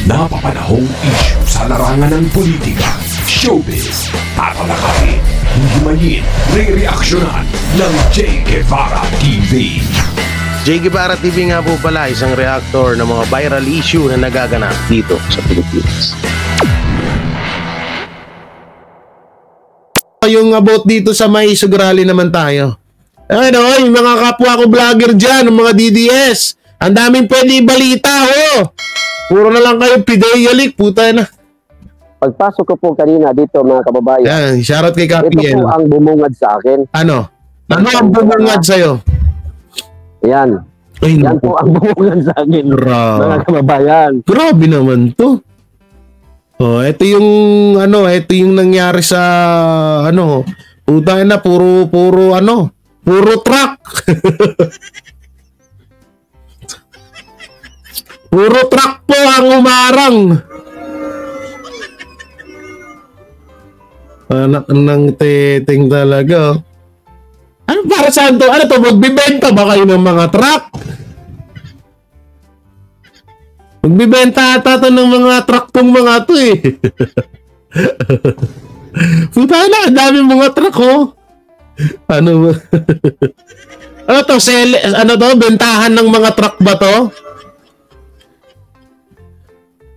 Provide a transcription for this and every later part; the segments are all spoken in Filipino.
Napapanahong issue sa larangan ng politika, showbiz, tatalakayin, himayin, re-reaksyonan ng J. Guevara TV. J. Guevara TV nga po pala, isang reactor ng mga viral issue na nagaganap dito sa Pilipinas. Yung about dito sa may Sugrali naman tayo. Ano, yung mga kapwa ko vlogger dyan, yung mga DDS, ang daming pwede ibalita, oh! Puro na lang kayo pidayalik, puta na. Pagpasok ko po kanina dito mga kababayan, Yan, shoutout kay Kapi. ito po ang bumungad sa akin. Ano? Ano ang bumungad sa'yo? Yan. Ay, Yan po ang bumungad sa akin, mga kababayan. Grabe naman to. Oh, ito yung ano, ito yung nangyari sa ano, puta na puro truck. Puro truck po ang umarang. Anak ng teteng talaga. Ano para saan to? Ano to? Magbibenta ba kayo ng mga truck? Magbibenta ata to ng mga truck tong mga to eh. Puta na, ang dami mga truck oh. Ano ba? Ano to? Ano to? Bentahan ng mga truck ba to?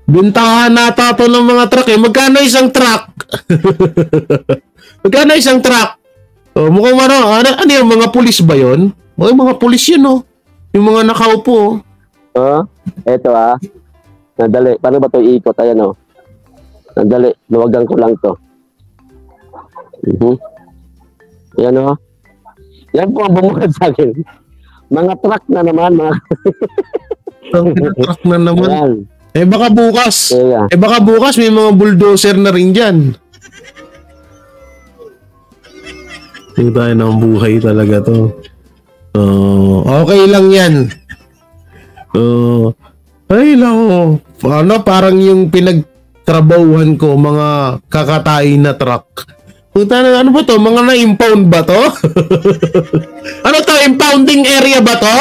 Bentahan nata to ng mga truck eh. Magkano isang truck? Magkano isang truck? Oh, mukhang ano yung mga pulis ba yun? O yung mga pulis yun oh. Yung mga nakaupo oh. Oh, eto Nadali. Paano ba ito iikot? Ayan Nadali. Luwagan ko lang to. Ayan Yan po ang bumungad sa akin. Mga truck na naman. Truck na naman. Ayan. Baka bukas. Yeah. Baka bukas may mga bulldozer na rin dyan. Tingnan tayo ng buhay talaga to. Okay lang yan. Ay lang. Ano, parang yung pinagtrabahuhan ko, mga kakatay na truck. Puta na, ano ba to? Mga na-impound ba to? Ano to? Impounding area ba to?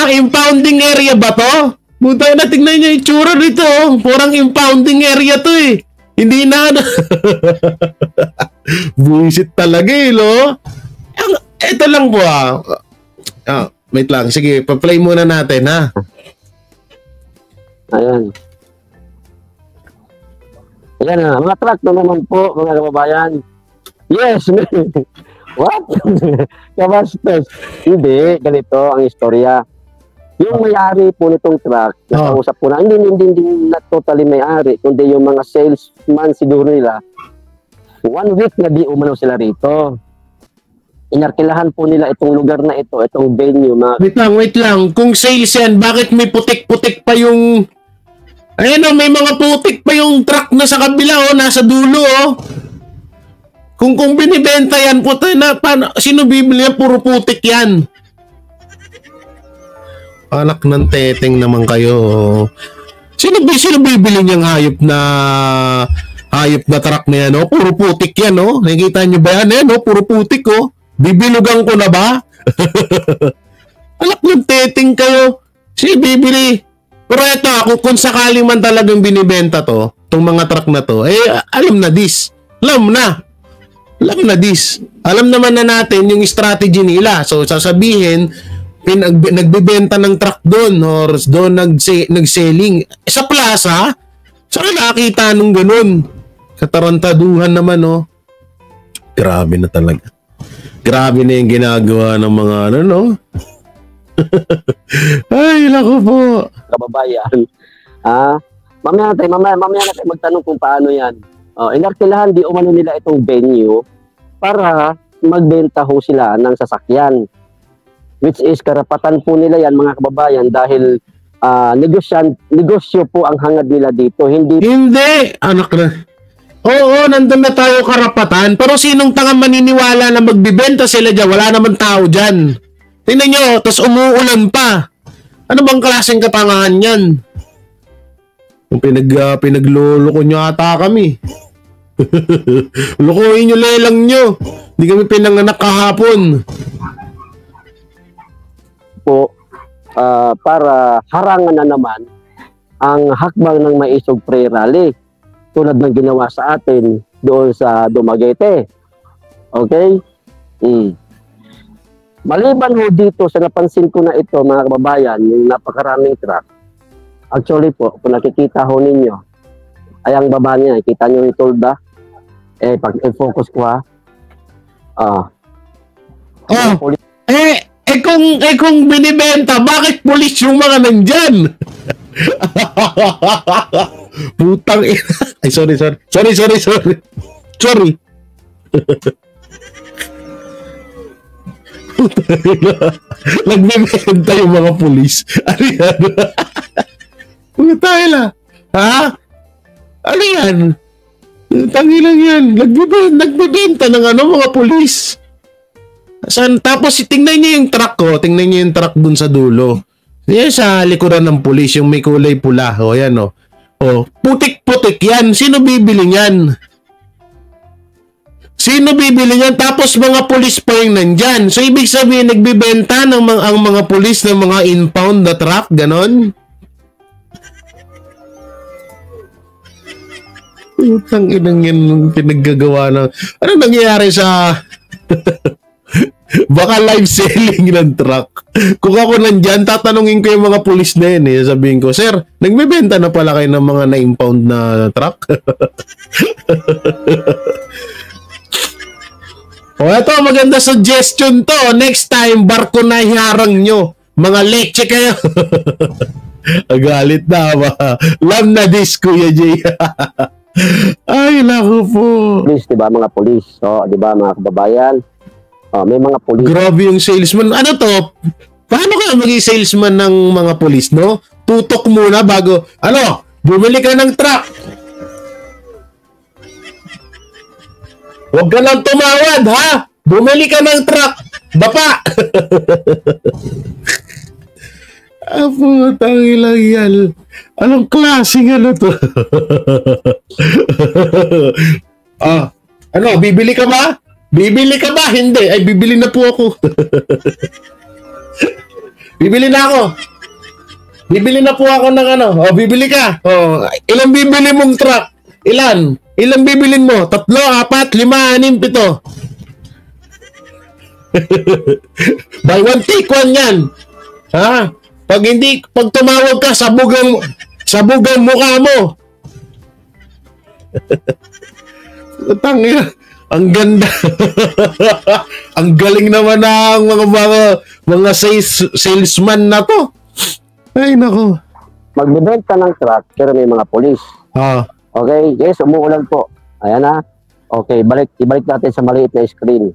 Impounding area ba to? Puta na, tingnan nyo yung tsura dito. Parang impounding area to eh. Hindi na. Buisit talaga eh, lo. Ito lang po wait lang. Sige, pa-play muna natin ha. Ayan. Ayan mga truck na naman po, mga kababayan. Yes, what? Kabastos. Hindi, ganito ang istorya. Yung may-ari po nitong truck, nakausap po na, hindi na totally may-ari, kundi yung mga salesman siguro nila, 1 week na di umano sila rito. Inarkilahan po nila itong lugar na ito, itong venue. Wait lang. Kung sales yan, bakit may putik-putik pa yung... Ayan may mga putik pa yung truck na sa kabila nasa dulo Kung binibenta yan, puta na, sino bibili yan? Puro putik yan. Anak ng teteng naman kayo. Sino bibili niyang hayop na truck na yan Puro putik yan Nakikita niyo ba yan puro putik Bibilugan ko na ba? Anak ng teteng kayo. Sino bibili? Pero ito, kung sakali man talagang binibenta itong mga truck na to, alam na this. Alam naman na natin yung strategy nila. So, sasabihin, nagbibenta ng truck doon or doon nag-selling. Sa plaza, saan nakakita nung ganun? Katarantaduhan naman, Grabe na talaga. Grabe na yung ginagawa ng mga Ay, lako po. Kababayan. Mamaya natin magtanong kung paano yan. Inarkilahan di umano nila itong venue para magbenta ho sila ng sasakyan. Which is karapatan po nila yan mga kababayan dahil negosyo po ang hangad nila dito. Hindi, anak na. Oo, nandun na tayo karapatan. Pero sinong tanga maniniwala na magbibenta sila dyan? Wala naman tao dyan. Tingnan nyo, tas umuulan pa. Ano bang klaseng katangahan yan? Pinagloloko nyo ata kami. Lukuhin nyo lelang nyo. Hindi kami pinanganak kahapon. po, para harangan na naman ang hakbang ng Maisog Prayer Rally tulad ng ginawa sa atin doon sa Dumaguete. Okay? Maliban ho dito sa napansin ko na ito, mga kababayan, yung napakaraming truck. Actually po, kung nakikita ho ninyo, ay ang baba niya, kita nyo yung tolda. Pag i-focus ko ha. Kung binibenta, bakit pulis yung mga nandyan? Putang ina. Ay, sorry. Nagbibenta yung mga pulis. Ano yan? Putang ina. Ha? Ano yan? Tangilang yan. Nagbibenta ng mga pulis. Tapos tingnan niyo yung truck ko. Tingnan niyo yung truck dun sa dulo. Yan sa likuran ng pulis, yung may kulay pula. O, yan o. Putik-putik yan. Sino bibili niyan? Tapos mga pulis pa yung nandyan. So, ibig sabihin, nagbibenta ang mga pulis ng mga impound na truck, ganon? Utang inang yan pinaggagawa ng... Ano nangyayari sa... Baka live selling ng truck. Kung ako nandyan, tatanungin ko yung mga pulis na yun. Sabihin ko, sir, nagbibenta na pala kayo ng mga na-impound na truck? Ito, maganda suggestion to. Next time, barko na hiharang nyo. Mga leche kayo. Galit na ba? Lam na dis, Kuya Jay. Ay, naku po. Police, diba, mga police. So, diba, mga kababayan? May mga police. Grabe yung salesman. Ano to? Paano ka maging salesman ng mga police, no? Tutok muna bago, bumili ka ng truck. Huwag ka lang tumawad, ha? Bumili ka ng truck. Bapa! Putang ilang yan. Anong klaseng to? Bibili ka ba? Bibili ka ba? Hindi. Ay, bibili na po ako. Bibili na ako. Bibili na po ako ng bibili ka. Ilang bibili mong truck? Ilan? Ilang bibilin mo? 3, 4, 5, 6, 7. Buy one, take one yan. Ha? Pag tumawag ka, sabugang mukha mo. Tangina. Ang ganda. Ang galing naman ng mga salesman na to. Ay, nako. Magbibenta ng truck, pero may mga polis. Okay, yes, umuulan po. Ayan na. Okay, ibalik natin sa maliit na screen.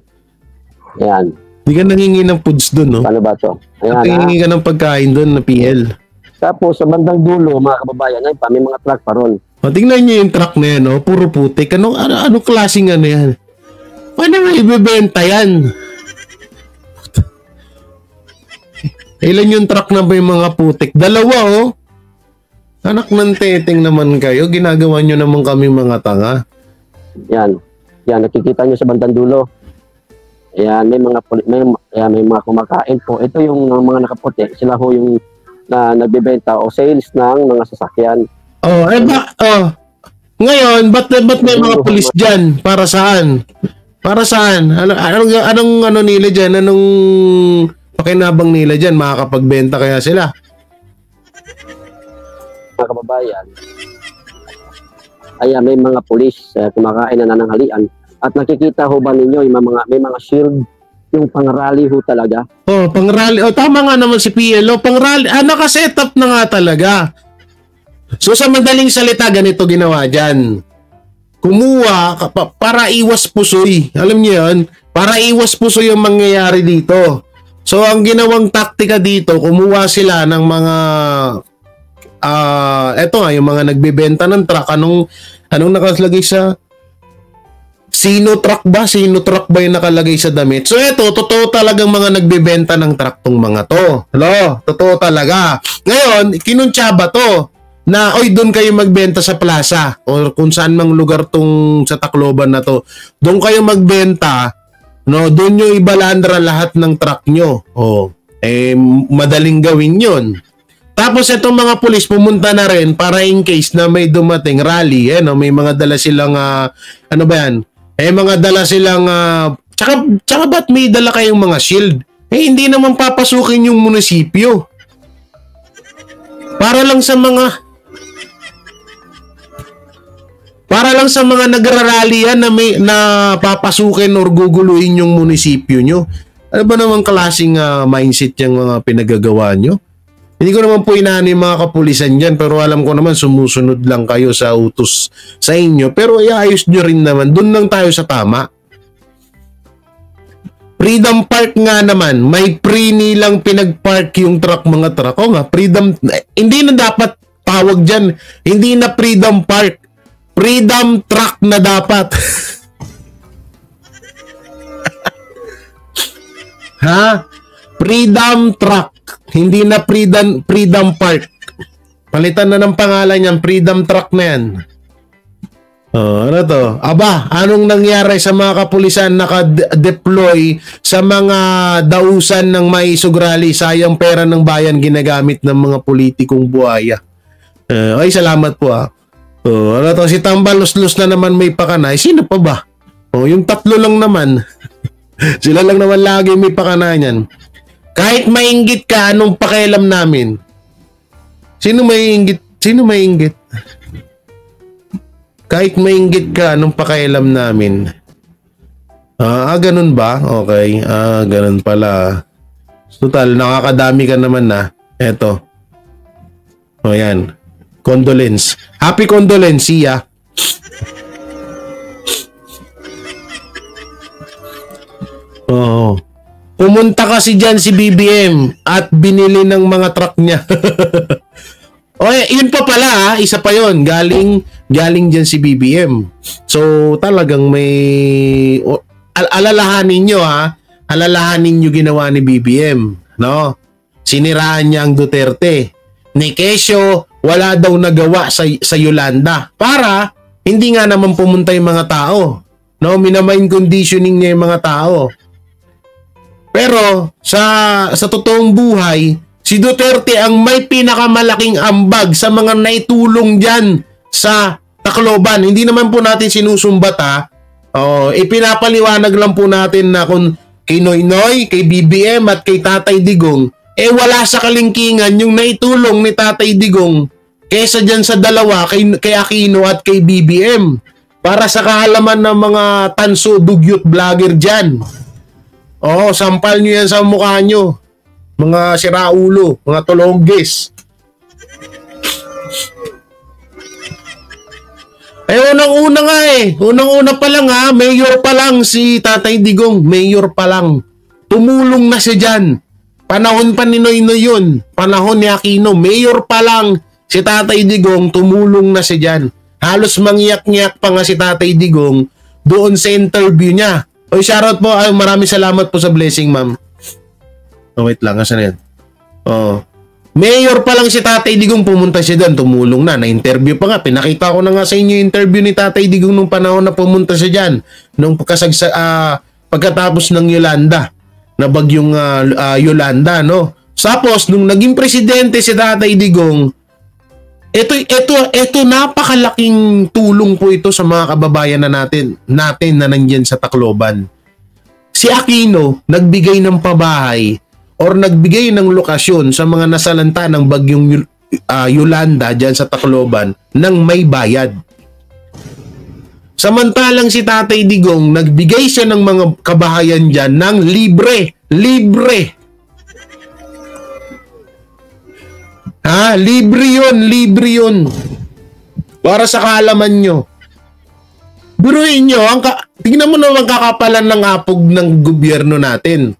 Ayan. Hindi ka nangingi ng foods doon, no? Ano ba to? Ayan, nangingi ka ng pagkain doon na PL. Tapos, sa bandang dulo, mga kababayan, ay may mga truck pa ron. Tingnan niyo yung truck na yan, no? Puro putik. Ano klaseng yan? Paano nga ibibenta yan? Ilan yung truck na may mga putik? 2, oh. Anak ng teteng naman kayo. Ginagawa nyo naman kami mga tanga. Yan. Nakikita nyo sa bandang dulo. Ayan, may mga kumakain po. Ito yung mga nakaputi. Sila ho yung nagbebenta o sales ng mga sasakyan. Ngayon, ba't may mga pulis dyan? Para saan? Anong nila dyan? Anong pakinabang nila dyan? Makakapagbenta kaya sila? Mga kababayan, may mga pulis kumakain na nananghalian. At nakikita ho ba ninyo may mga shield, yung pang-rally ho talaga? Pang-rally. Tama nga naman si PLO. Pang-rally. Naka-setup na nga talaga. So sa madaling salita, ganito ginawa dyan. Kumuha para iwas pusoy. Alam niyo yan? Para iwas pusoy yung mangyayari dito. So ang ginawang taktika dito, kumuha sila ng mga eto nga, yung mga nagbebenta ng truck. Anong nakalagay sa Sino truck ba yung nakalagay sa damit? So eto, totoo talagang mga nagbebenta ng truck tong mga to. Hello? Totoo talaga. Ngayon, kinuntsaba to na doon kayo magbenta sa plaza o kung saan mang lugar tong sa Tacloban na to. Doon kayo magbenta, no? Doon nyo ibalandra lahat ng truck nyo. madaling gawin yun. Tapos itong mga pulis pumunta na rin para in case na may dumating rally, may mga dala silang, ano ba yan? Mga dala silang, tsaka ba't may dala kayong mga shield? Hindi naman papasukin yung munisipyo. Para lang sa mga nagrarally yan na papasukin or guguluhin yung munisipyo nyo. Ano ba naman klaseng mindset yung mga pinagagawa nyo? Hindi ko naman po inaano yung mga kapulisan dyan, pero alam ko naman sumusunod lang kayo sa utos sa inyo. Pero iayos nyo rin naman. Doon lang tayo sa tama. Freedom Park nga naman, may free nilang pinag-park yung truck, mga truck. O nga, Freedom, hindi na dapat tawag dyan. Hindi na Freedom Park. Freedom Truck na dapat. Ha? Freedom Truck. Hindi na Freedom Park. Palitan na ng pangalan yan. Freedom Truck na yan. Ano to? Aba, anong nangyari sa mga kapulisan naka-deploy sa mga dausan ng may sugrali? Sayang pera ng bayan ginagamit ng mga politikong buhaya. Ay, salamat po ano to? Si Tambalos-los na naman may pakanay. Sino pa ba? Yung tatlo lang naman. Sila lang naman lagi may pakanay yan. Kahit mainggit ka, anong pakialam namin? Sino mainggit? Kahit mainggit ka, anong pakialam namin? Ganun ba? Okay. Ganun pala. Total, nakakadami ka naman na. Eto. Yan. Condolence. Happy condolence, siya. Pumunta kasi dyan si BBM at binili ng mga truck niya. Yun pa pala, isa pa yon, galing dyan si BBM. So talagang may alalahanin nyo alalahanin nyo ginawa ni BBM, no? Siniraan niya ang Duterte. Ni Kesyo, wala daw nagawa sa Yolanda para hindi nga naman pumunta yung mga tao, no? Minamind conditioning niya yung mga tao. Pero sa totoong buhay, si Duterte ang may pinakamalaking ambag sa mga naitulong dyan sa Tacloban. Hindi naman po natin sinusumbat ipinapaliwanag lang po natin na kung kay Noynoy, kay BBM at kay Tatay Digong, wala sa kalingkingan yung naitulong ni Tatay Digong kesa dyan sa dalawa, kay Aquino at kay BBM. Para sa kaalaman ng mga tanso, dugyot vlogger dyan. Sampal nyo yan sa mukha nyo. Mga siraulo, mga tulogis. Unang-una nga Unang-una pa lang mayor pa lang si Tatay Digong. Mayor pa lang. Tumulong na siya dyan. Panahon pa ni Noynoy yun. Panahon ni Aquino. Mayor pa lang si Tatay Digong. Tumulong na siya dyan. Halos mangyak-ngyak pa nga si Tatay Digong doon sa interview niya. Shoutout po. Maraming salamat po sa blessing, ma'am. Wait lang. Asan yan? Mayor pa lang si Tatay Digong, pumunta siya doon, tumulong na interview pa nga. Pinakita ko na nga sa inyo yung interview ni Tatay Digong nung panahon na pumunta siya dyan. Nung pagkatapos ng Yolanda, na bagyong Yolanda, no? Tapos, nung naging presidente si Tatay Digong, ito napakalaking tulong po ito sa mga kababayan natin na nandyan sa Tacloban. Si Aquino, nagbigay ng pabahay or nagbigay ng lokasyon sa mga nasalanta ng bagyong Yolanda dyan sa Tacloban ng may bayad. Samantalang si Tatay Digong, nagbigay siya ng mga kabahayan dyan ng libre. Libre yun. Para sa kaalaman nyo. Buruin nyo, tingnan mo naman kakapalan ng apog ng gobyerno natin.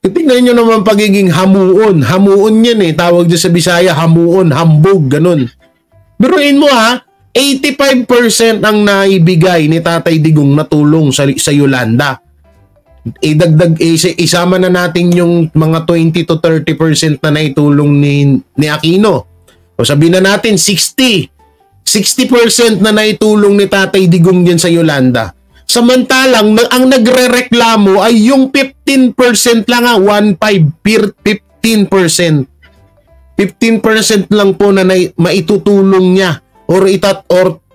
Tingnan nyo naman pagiging hamuon. Hamuon yan tawag dyan sa Bisaya, hamuon, hambog, ganun. Buruin mo 85% ang naibigay ni Tatay Digong na tulong sa Yolanda. Isama na natin yung mga 20 to 30% na naitulong ni Aquino. O sabihin na natin 60% na naitulong ni Tatay Digong dyan sa Yolanda. Samantalang, ang nagre-reklamo ay yung 15% lang 15%. 15% lang po na maitutulong niya or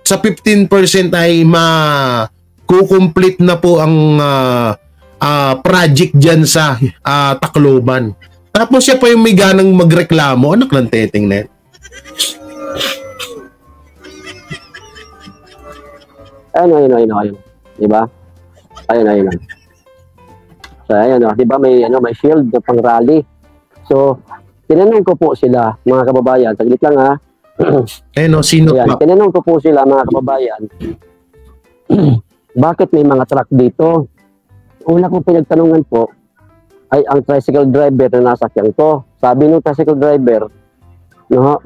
sa 15% ay kukomplete na po ang project dyan sa Tacloban. Tapos siya pa yung may ganang magreklamo. Anak ng teteng na yan. Ayun. Diba? Ayun. So, ayun, diba may shield na pang rally. So, tinanong ko po sila, mga kababayan, saglit lang ha. Sino pa? Tinanong ko po sila, mga kababayan, bakit may mga truck dito? Una kong pinagtanungan po, ay ang tricycle driver na nasakyan ko. Sabi nung tricycle driver, no?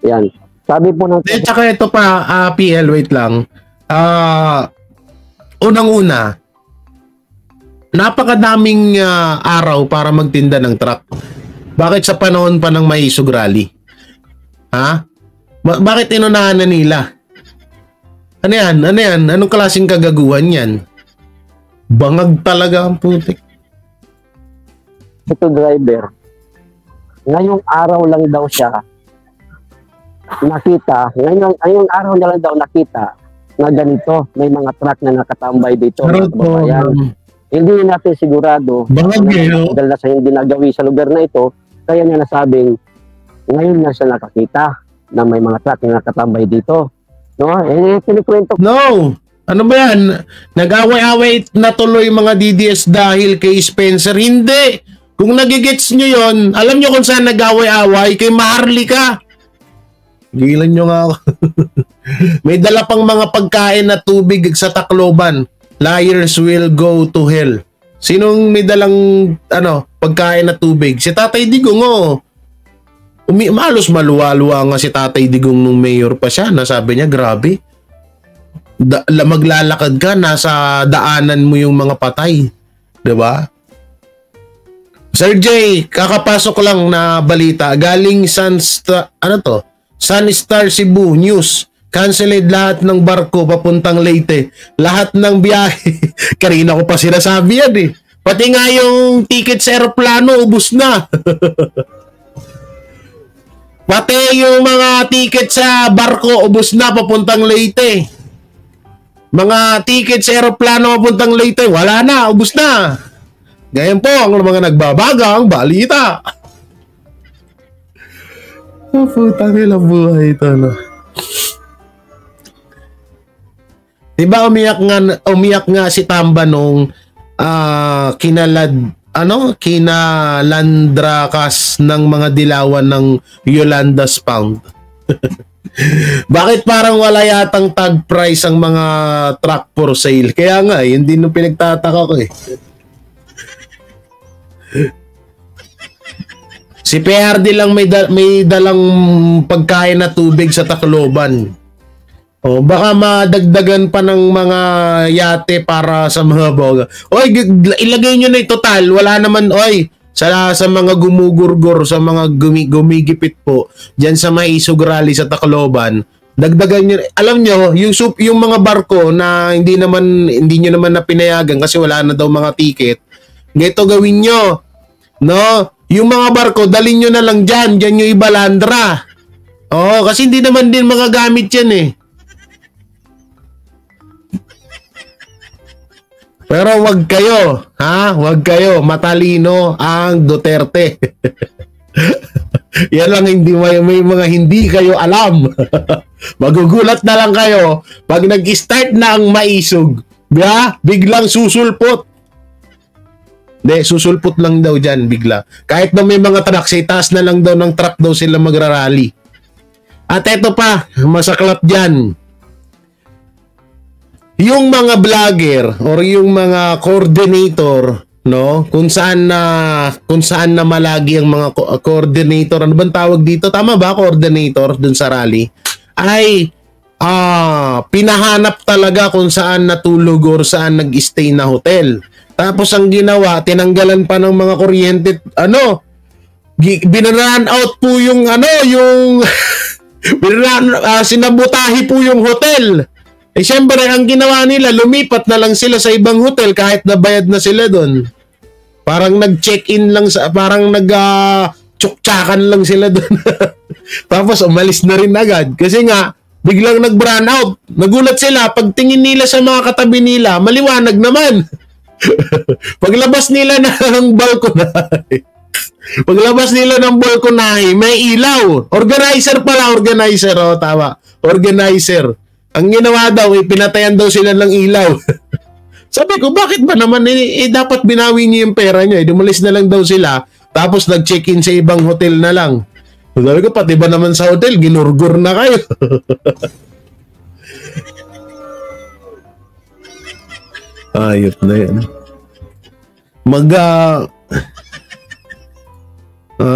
Yan. Sabi po ng... Tsaka ito pa, PL, wait lang. Unang-una, napakadaming araw para magtinda ng truck. Bakit sa panahon pa ng Maisog Rally? Ha? Bakit inunahan na nila? Ano yan? Anong klaseng kagaguhan yan? Bangag talaga ang putik. Ito driver, ngayong araw lang daw siya nakita, ngayong araw na lang daw nakita na ganito, may mga truck na nakatambay dito. Hindi natin sigurado dahil na sa hindi nagawi sa lugar na ito, kaya niya nasabing ngayon na siya nakakita na may mga truck na nakatambay dito. No? Kinikwento. No! Ano ba yan? Nag-away-away na tuloy mga DDS dahil kay Spencer? Hindi! Kung nagigets nyo yon, alam nyo kung saan nag-away-away? Kay Maharlika. Gilan nyo nga ako. May dala pang mga pagkain na tubig sa Tacloban. Liars will go to hell. Sinong may dalang pagkain na tubig? Si Tatay Digong, malos maluwa-luwa nga si Tatay Digong nung mayor pa siya. Nasabi niya, grabe. Maglalakad ka, nasa daanan mo yung mga patay. Diba? Sir Jay, kakapasok lang na balita. Galing Sunstar Cebu News. Canceled lahat ng barko papuntang Leyte. Lahat ng biyahe. Kanina ko pa sinasabi yan eh. Pati nga yung ticket sa aeroplano, ubus na. Pati yung mga ticket sa barko, ubus na papuntang Leyte. Mga ticket sa aeroplano papuntang Leyte, wala na, ubus na. Ngayon po, ang mga nagbabagang balita. Putang ina buhay ito, no? Diba umiyak nga si Tamba nung kinalandrakas ng mga dilawan ng Yolanda's Pound. Bakit parang wala yatang tag price ang mga truck for sale? Kaya nga, hindi nung pinagtataka ko eh. Si PRD lang may dalang pagkain na tubig sa Tacloban. Baka madagdagan pa ng mga yate para sa mga boga. Ilagay nyo na yung total. Wala naman, sa mga gumugurgur, sa mga gumigipit po, dyan sa Maisog Rally sa Tacloban, dagdagan nyo. Alam nyo, yung mga barko na hindi nyo naman na pinayagan kasi wala na daw mga ticket, ganito gawin nyo. No? Yung mga barko, dalhin nyo na lang dyan nyo ibalandra. Kasi hindi naman din magagamit yan eh. Pero wag kayo, wag kayo, matalino ang Duterte. Yan lang, may mga hindi kayo alam. Magugulat na lang kayo pag nag-start na ang Maisog. Biglang susulpot. Hindi, susulpot lang daw dyan bigla. Kahit na may mga truck, sa itaas na lang daw ng truck daw sila magrarally. At eto pa, masaklap dyan. Yung mga vlogger or yung mga coordinator, no, kung saan na malagi ang mga coordinator, ano bang tawag dito? Tama ba, coordinator dun sa rally? Ay pinahanap talaga kung saan natulog or saan nag-stay na hotel. Tapos ang ginawa, tinanggalan pa ng mga kuryente, binarun out po yung sinabotahe po yung hotel. Eh syempre, ang ginawa nila, lumipat na lang sila sa ibang hotel kahit nabayad na sila doon. Parang nag-check-in lang, parang nag-tsuktsakan lang sila doon. Tapos umalis na rin agad. Kasi nga, biglang nag-brown out. Nagulat sila, pagtingin nila sa mga katabi nila, maliwanag naman. Paglabas nila ng balkonahe, may ilaw. Organizer pala, organizer. O, tama. Organizer. Ang ginawa daw, pinatayan daw sila ng ilaw. Sabi ko, bakit ba naman? Dapat binawi niyo yung pera niyo. Dumalis na lang daw sila. Tapos nag-check-in sa ibang hotel na lang. Sabi ko, pati ba naman sa hotel, ginurgur na kayo. Ayot na yan.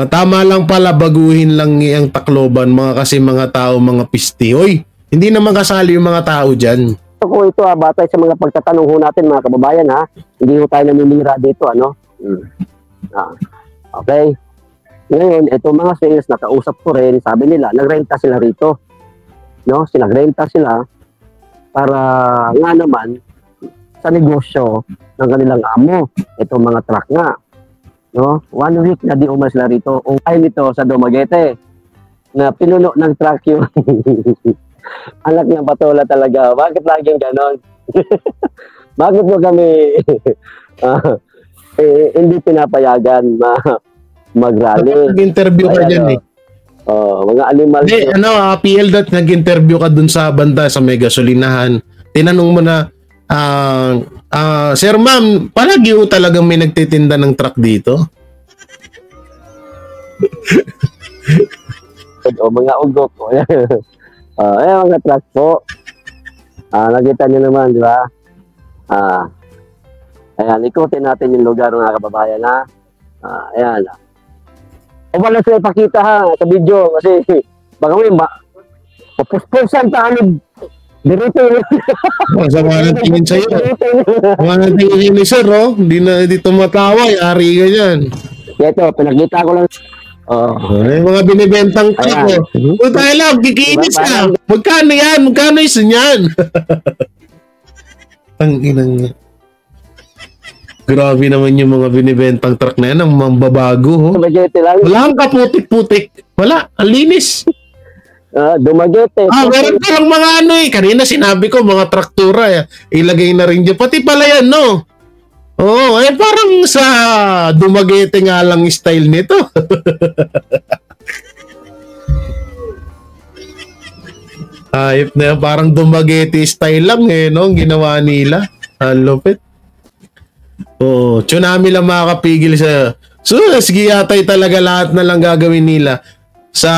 Tama lang pala, baguhin lang ang Tacloban, kasi mga tao, mga pisti. Oy, hindi naman kasali yung mga tao dyan. Kung ito batay sa mga pagtatanong ho natin mga kababayan hindi ho tayo naninira dito okay. Ngayon, ito mga sales, nakausap ko rin, sabi nila, nagrenta sila rito. No? Nagrenta sila para nga naman sa negosyo ng kanilang amo. Ito mga truck nga. No? 1 week na di umas sila rito. Ukay nito sa Dumaguete na pinuno ng truck yung anak niyang patola talaga. Bakit laging ganon? Bakit mo kami hindi pinapayagan mag-rally? Nag-interview ka dyan mga animal. PL nag-interview ka dun sa banda sa may gasolinahan. Tinanong mo na, Sir ma'am, palagi ho talagang may nagtitinda ng truck dito? Mga ugok ko. Mga truck po. Nakita niyo naman, di ba? Ayan, ikutin natin yung lugar ng kababayan ayan. Wala sila ipakita sa video kasi baka may papuspusan tayo dirito. Masama ng tingin sa'yo. Masama ng tingin ni Sir, hindi tumatawa, ari ka dyan. Ito, pinakita ko lang. Mga binibentang truck. Tayo lang, kikinis ka. Magkano yan? Magkano isa niyan? Tanginang. Grabe naman yung mga binibentang truck na yan, ang mambabago. Wala kang kaputik-putik. Wala, ang linis. Dumaguete. Meron ka lang mga kanina sinabi ko, mga traktura. Ilagay na rin dyan. Pati pala yan, no? Oo, parang sa Dumaguete nga lang style nito. Ayop na yan, parang Dumaguete style lang no? Ang ginawa nila. Lupit. Tsunami lang makakapigil sa... So, sige yatay talaga lahat na lang gagawin nila. Sa,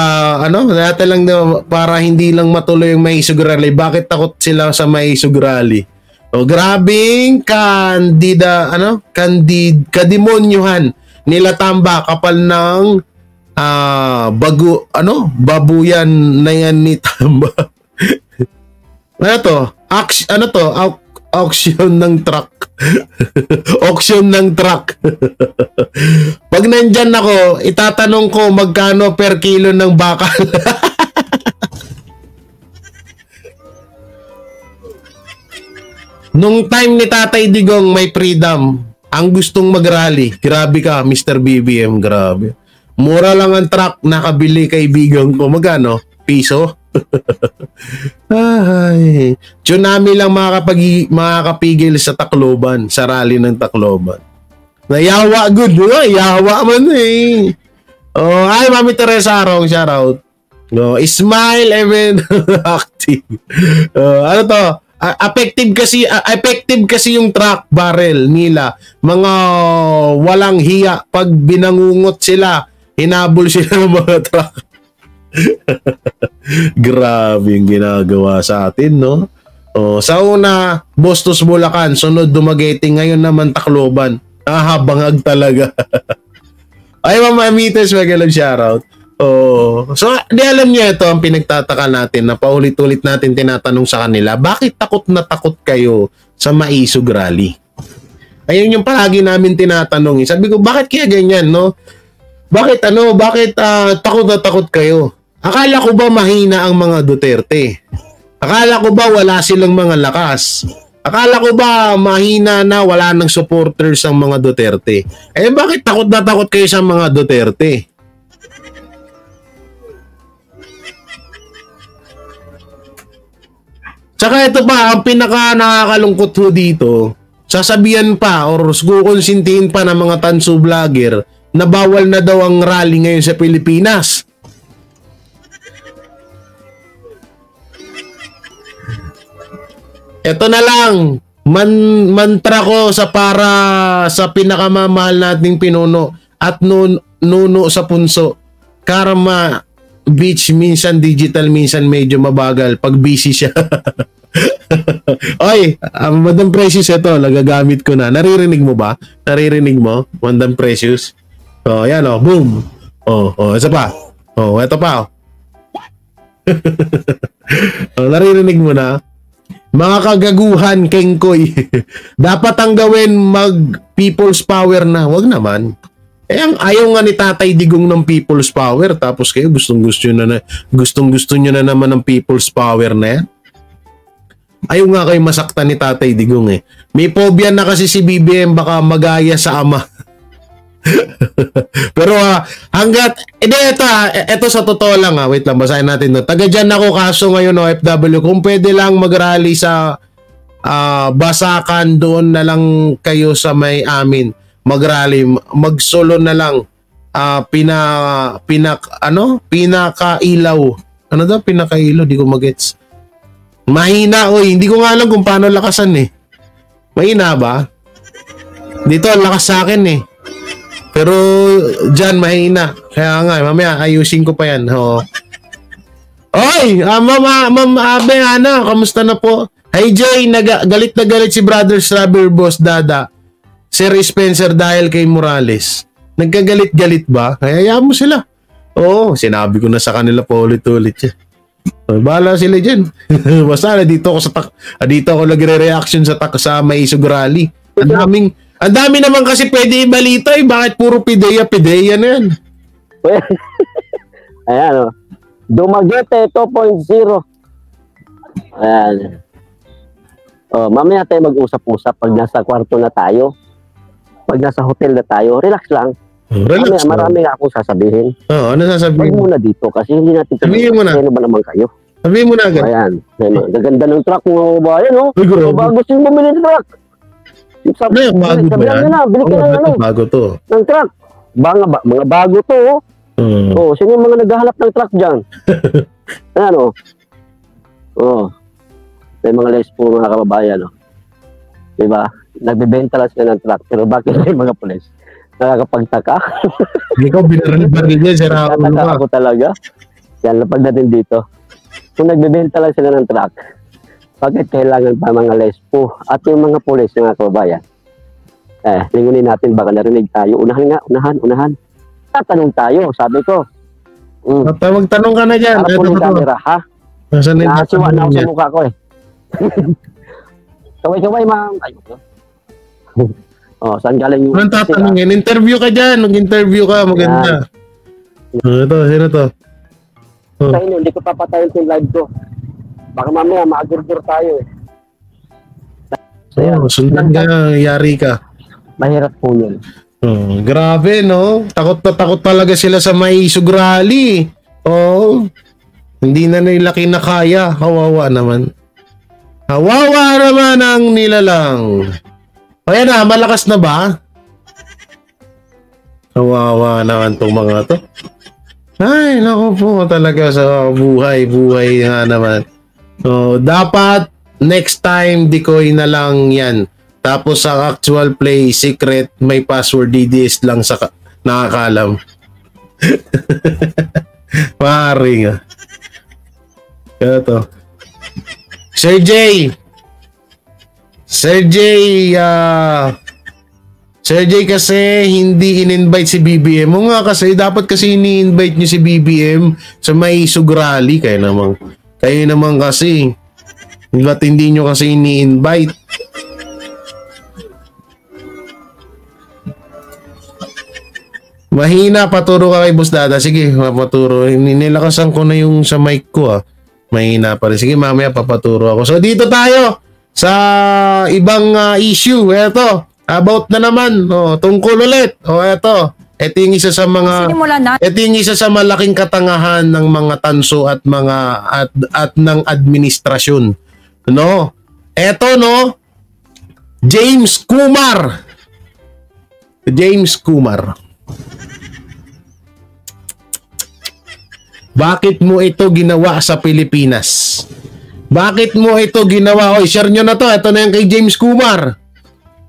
lahat lang na para hindi lang matuloy yung Maisog Rally. Bakit takot sila sa Maisog Rally? Grabing kademonyuhan nila tamba kapal ng babuyan na yan ni Tamba. Auction ng truck. Auction ng truck. Pag nandyan ako, itatanong ko magkano per kilo ng bakal. Nung time ni Tatay Digong may freedom, ang gustong mag-rally. Grabe ka, Mr. BBM, grabe. Mura lang ang truck, nakabili kaibigan ko. Magkano? Piso? Ay, tsunami lang makakapigil sa Tacloban, sa rally ng Tacloban. Nayawa good, yawa man Ay, Mami Teresa Arong, shout out. Smile even active. Effective kasi yung truck barrel nila. Mga walang hiya, pag binangungot sila, hinabol sila ng mga truck. Grabe yung ginagawa sa atin, no? Sa una, Bustos Bulacan, sunod Dumaguete, ngayon naman Tacloban. Habangag talaga. Ay, Mama Amites, magalang shoutout. So, di alam niyo ito ang pinagtataka natin na paulit-ulit natin tinatanong sa kanila, bakit takot na takot kayo sa Maisog Rally? Ayun yung palagi namin tinatanong. Sabi ko, bakit kaya ganyan, no? Bakit takot na takot kayo? Akala ko ba mahina ang mga Duterte? Akala ko ba wala silang mga lakas? Akala ko ba mahina na wala ng supporters ang mga Duterte? Eh bakit takot na takot kayo sa mga Duterte? Tsaka ito pa, ang pinaka nakakalungkot ho dito, sasabihan pa or kukonsintihin pa ng mga tanso vlogger na bawal na daw ang rally ngayon sa Pilipinas. Ito na lang, mantra ko para sa pinakamamahal nating pinuno at nuno sa punso. Karma Beach minsan digital, minsan medyo mabagal pag busy siya. Oy, Madam Precious, ito, nagagamit ko na. Naririnig mo ba? Naririnig mo, Madam Precious? Oh, yan oh, boom. Oh, isa pa. Oh, ito pa. Oh, naririnig mo na? Mga kagaguhan, Kengkoy. Dapat ang gawin mag-people's power na. Wag naman. Eh, ayaw nga ni Tatay Digong ng people's power. Tapos kayo gustong-gusto nyo na naman ng people's power na yan. Ayaw nga kayo masaktan ni Tatay Digong eh. May phobia na kasi si BBM baka magaya sa ama. Pero hanggat ito sa totoo lang wait lang, basahin natin to. Taga dyan ako, kaso ngayon OFW, kung pwede lang mag-rally sa Basakan, doon na lang kayo sa may amin mag-rally, mag-solo na lang. Pinakailaw. Ano daw pinakailaw? Di ko magets. Mahina, hindi ko nga alam kung paano lakasan eh. Mahina ba? Dito ang lakas sa akin eh. Pero dyan mahina. Kaya nga, mamaya ayusin ko pa yan. Oy, Ma'am Abe, kamusta na po? Hey Jay, galit na galit si Brother Slabber Boss Dada, Sir Spencer dahil kay Morales. Nagkagalit-galit ba? Kaya mo sila. Oo, sinabi ko na sa kanila po ulit-ulit siya. Bahala sila dyan. Basta dito ako nagre-reaction sa Maisog Rally. Ang dami naman kasi pwede ibalita eh. Bakit puro pideya na yan? Ayan Dumaguete 2.0. Ayan. Mamaya tayo mag-usap-usap pag nasa kwarto na tayo. Pag nasa hotel na tayo, relax lang. Relax lang. Marami nga akong sasabihin. Ano sasabihin? Huwag muna dito kasi hindi natin sabihin mo na. Ano ba naman kayo? Sabihin mo na agad. Ayan. Gaganda ng truck mo ba? Ayan bago siya bumili ng truck. Ano yung bago ba yan? Bili ka ng bago to. Ng truck. Mga bago to. Sino yung mga naghahanap ng truck dyan? Ayan may mga les po mga kababayan diba? Nagbebenta lang sila ng truck pero bakit yung mga pulis nakakapagtaka? Hindi ko binaril niya sira ako talaga. Yan lapag natin dito. Kung nagbebenta lang sila ng truck, bakit kailangan pa mga les po at yung mga pulis mga kababayan? Lingunin natin baka narinig tayo. Unahan. Tatanong tayo, sabi ko. Magtanong ka na dyan. Para po ng camera, ha? Nakasiwa na ako sa mukha ko eh. Kaway-kaway, ma'am. Saan galing yung... Anong tatanungin? Interview ka dyan. Mag-interview ka. Maganda. Sino to? Sa inyo, hindi ko papatayin yung live ko. Baka mamaya, maagur-gur tayo eh. Sundan ka. Yari ka. Mahirap po yun. Grabe, no? Takot na takot talaga sila sa Maisog Rally. Hindi na nila kinakaya. Kawawa naman. Kawawa naman ang nilalang. Ayan na, malakas na ba? Kawawa naman tong mga to. Ay, naku po talaga sa buhay nga naman. Dapat next time decoy na lang yan. Tapos sa actual play, secret, may password DDS lang sa nakakalam. Maring Ito. Sir J kasi hindi in-invite si BBM. Kasi dapat kasi ini-invite niyo si BBM sa Maisog Rally. Kayo naman kasi. Ba't hindi niyo kasi ini-invite? Mahina, paturo ka kay Boss Dada. Sige, paturo. Nilakasan ko na yung sa mic ko Mahina pa rin. Sige, mamaya papaturo ako. So, dito tayo sa ibang issue. Ito, about na naman. Tungkol ulit. Ito. Ito yung isa sa mga... Ito yung isa sa malaking katangahan ng mga tanso at mga at ng administrasyon. No? Ito, no? James Kumar. James Kumar. Bakit mo ito ginawa sa Pilipinas? Bakit mo ito ginawa? Oy, share nyo na to. Ito na yung kay James Kumar.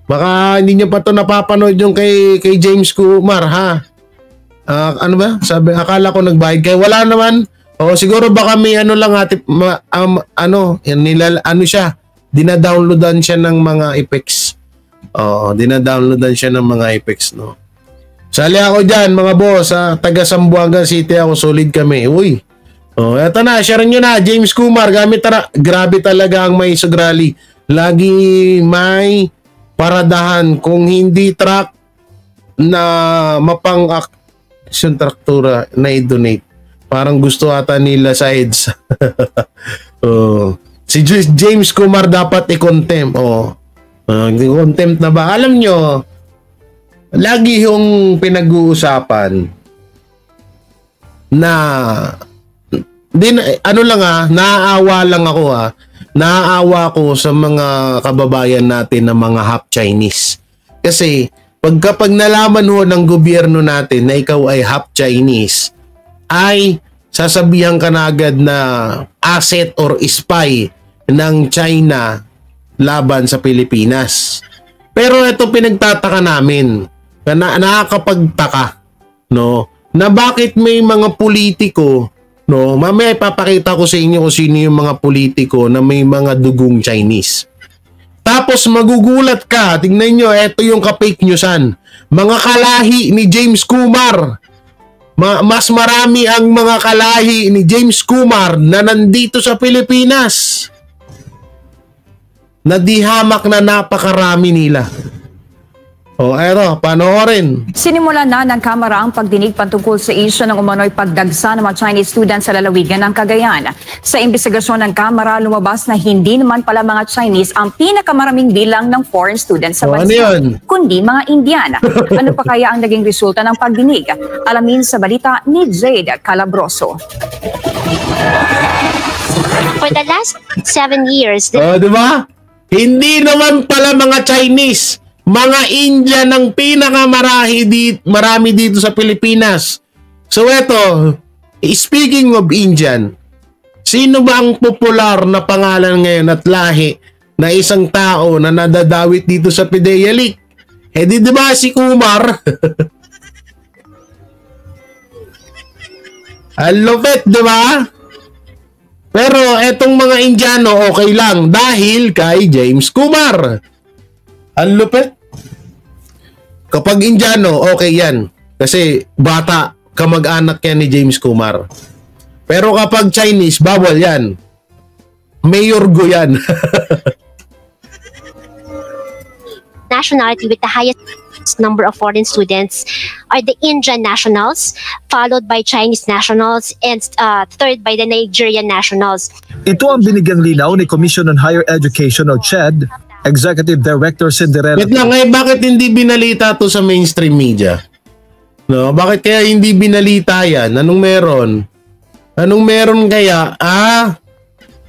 Baka hindi nyo pa to napapanood yung kay James Kumar, ha? Ano ba? Sabi, akala ko nagbayad kayo. Wala naman. Siguro baka may ano lang siya. Dina-downloadan siya ng mga effects. Dina-downloadan siya ng mga effects, no? Sali ako dyan, mga boss, taga Zamboanga City ako, solid kami. Uy. Eto na, share nyo na, James Kumar, grabe talaga ang may sugrali. Lagi may paradahan. Kung hindi truck na mapang-action traktura na i-donate. Parang gusto ata nila sa EDS. Si James Kumar dapat i-contempt. Contempt na ba? Alam nyo, lagi yung pinag-uusapan na naaawa lang ako naaawa ko sa mga kababayan natin na mga half Chinese. Kasi kapag nalaman ho ng gobyerno natin na ikaw ay half Chinese, ay sasabihan ka na agad na asset or spy ng China laban sa Pilipinas. Pero ito pinagtataka namin, nakakapagtaka, no, na bakit may mga politiko, no, mamaya ipapakita ko sa inyo kung sino yung mga politiko na may mga dugong Chinese. Tapos magugulat ka, tingnan nyo, ito yung ka-fake newsan, mga kalahi ni James Kumar. Mas marami ang mga kalahi ni James Kumar na nandito sa Pilipinas. Nadihamak na napakarami nila. Panoorin. Sinimula na ng Kamara ang pagdinig patungkol sa isyu ng umano'y pagdagsa ng mga Chinese students sa lalawigan ng Cagayan. Sa imbestigasyon ng Kamara, lumabas na hindi naman pala mga Chinese ang pinakamaraming bilang ng foreign students sa bansa, kundi mga Indian. Ano pa kaya ang naging resulta ng pagdinig? Alamin sa balita ni Jade Calabroso. For the last 7 years... diba? Hindi naman pala mga Chinese. Mga Indian ang marami dito sa Pilipinas. So eto, speaking of Indian, sino ba ang popular na pangalan ngayon at lahi na isang tao na nadadawit dito sa PIDEA League? Di ba si Kumar? Ang lupit, diba? Pero etong mga Indiano okay lang dahil kay James Kumar. Ang lupit. Kapag Indiano, okay yan. Kasi bata, kamag-anak yan ni James Kumar. Pero kapag Chinese, bawal yan. Mayor Go yan. Nationality with the highest number of foreign students are the Indian nationals, followed by Chinese nationals, and third by the Nigerian nationals. Ito ang binigyang linaw ni Commission on Higher Education o CHED, Executive Director Cinderella. Wait lang, bakit hindi binalita to sa mainstream media? No, bakit kaya hindi binalita yan? Anong meron? Anong meron kaya?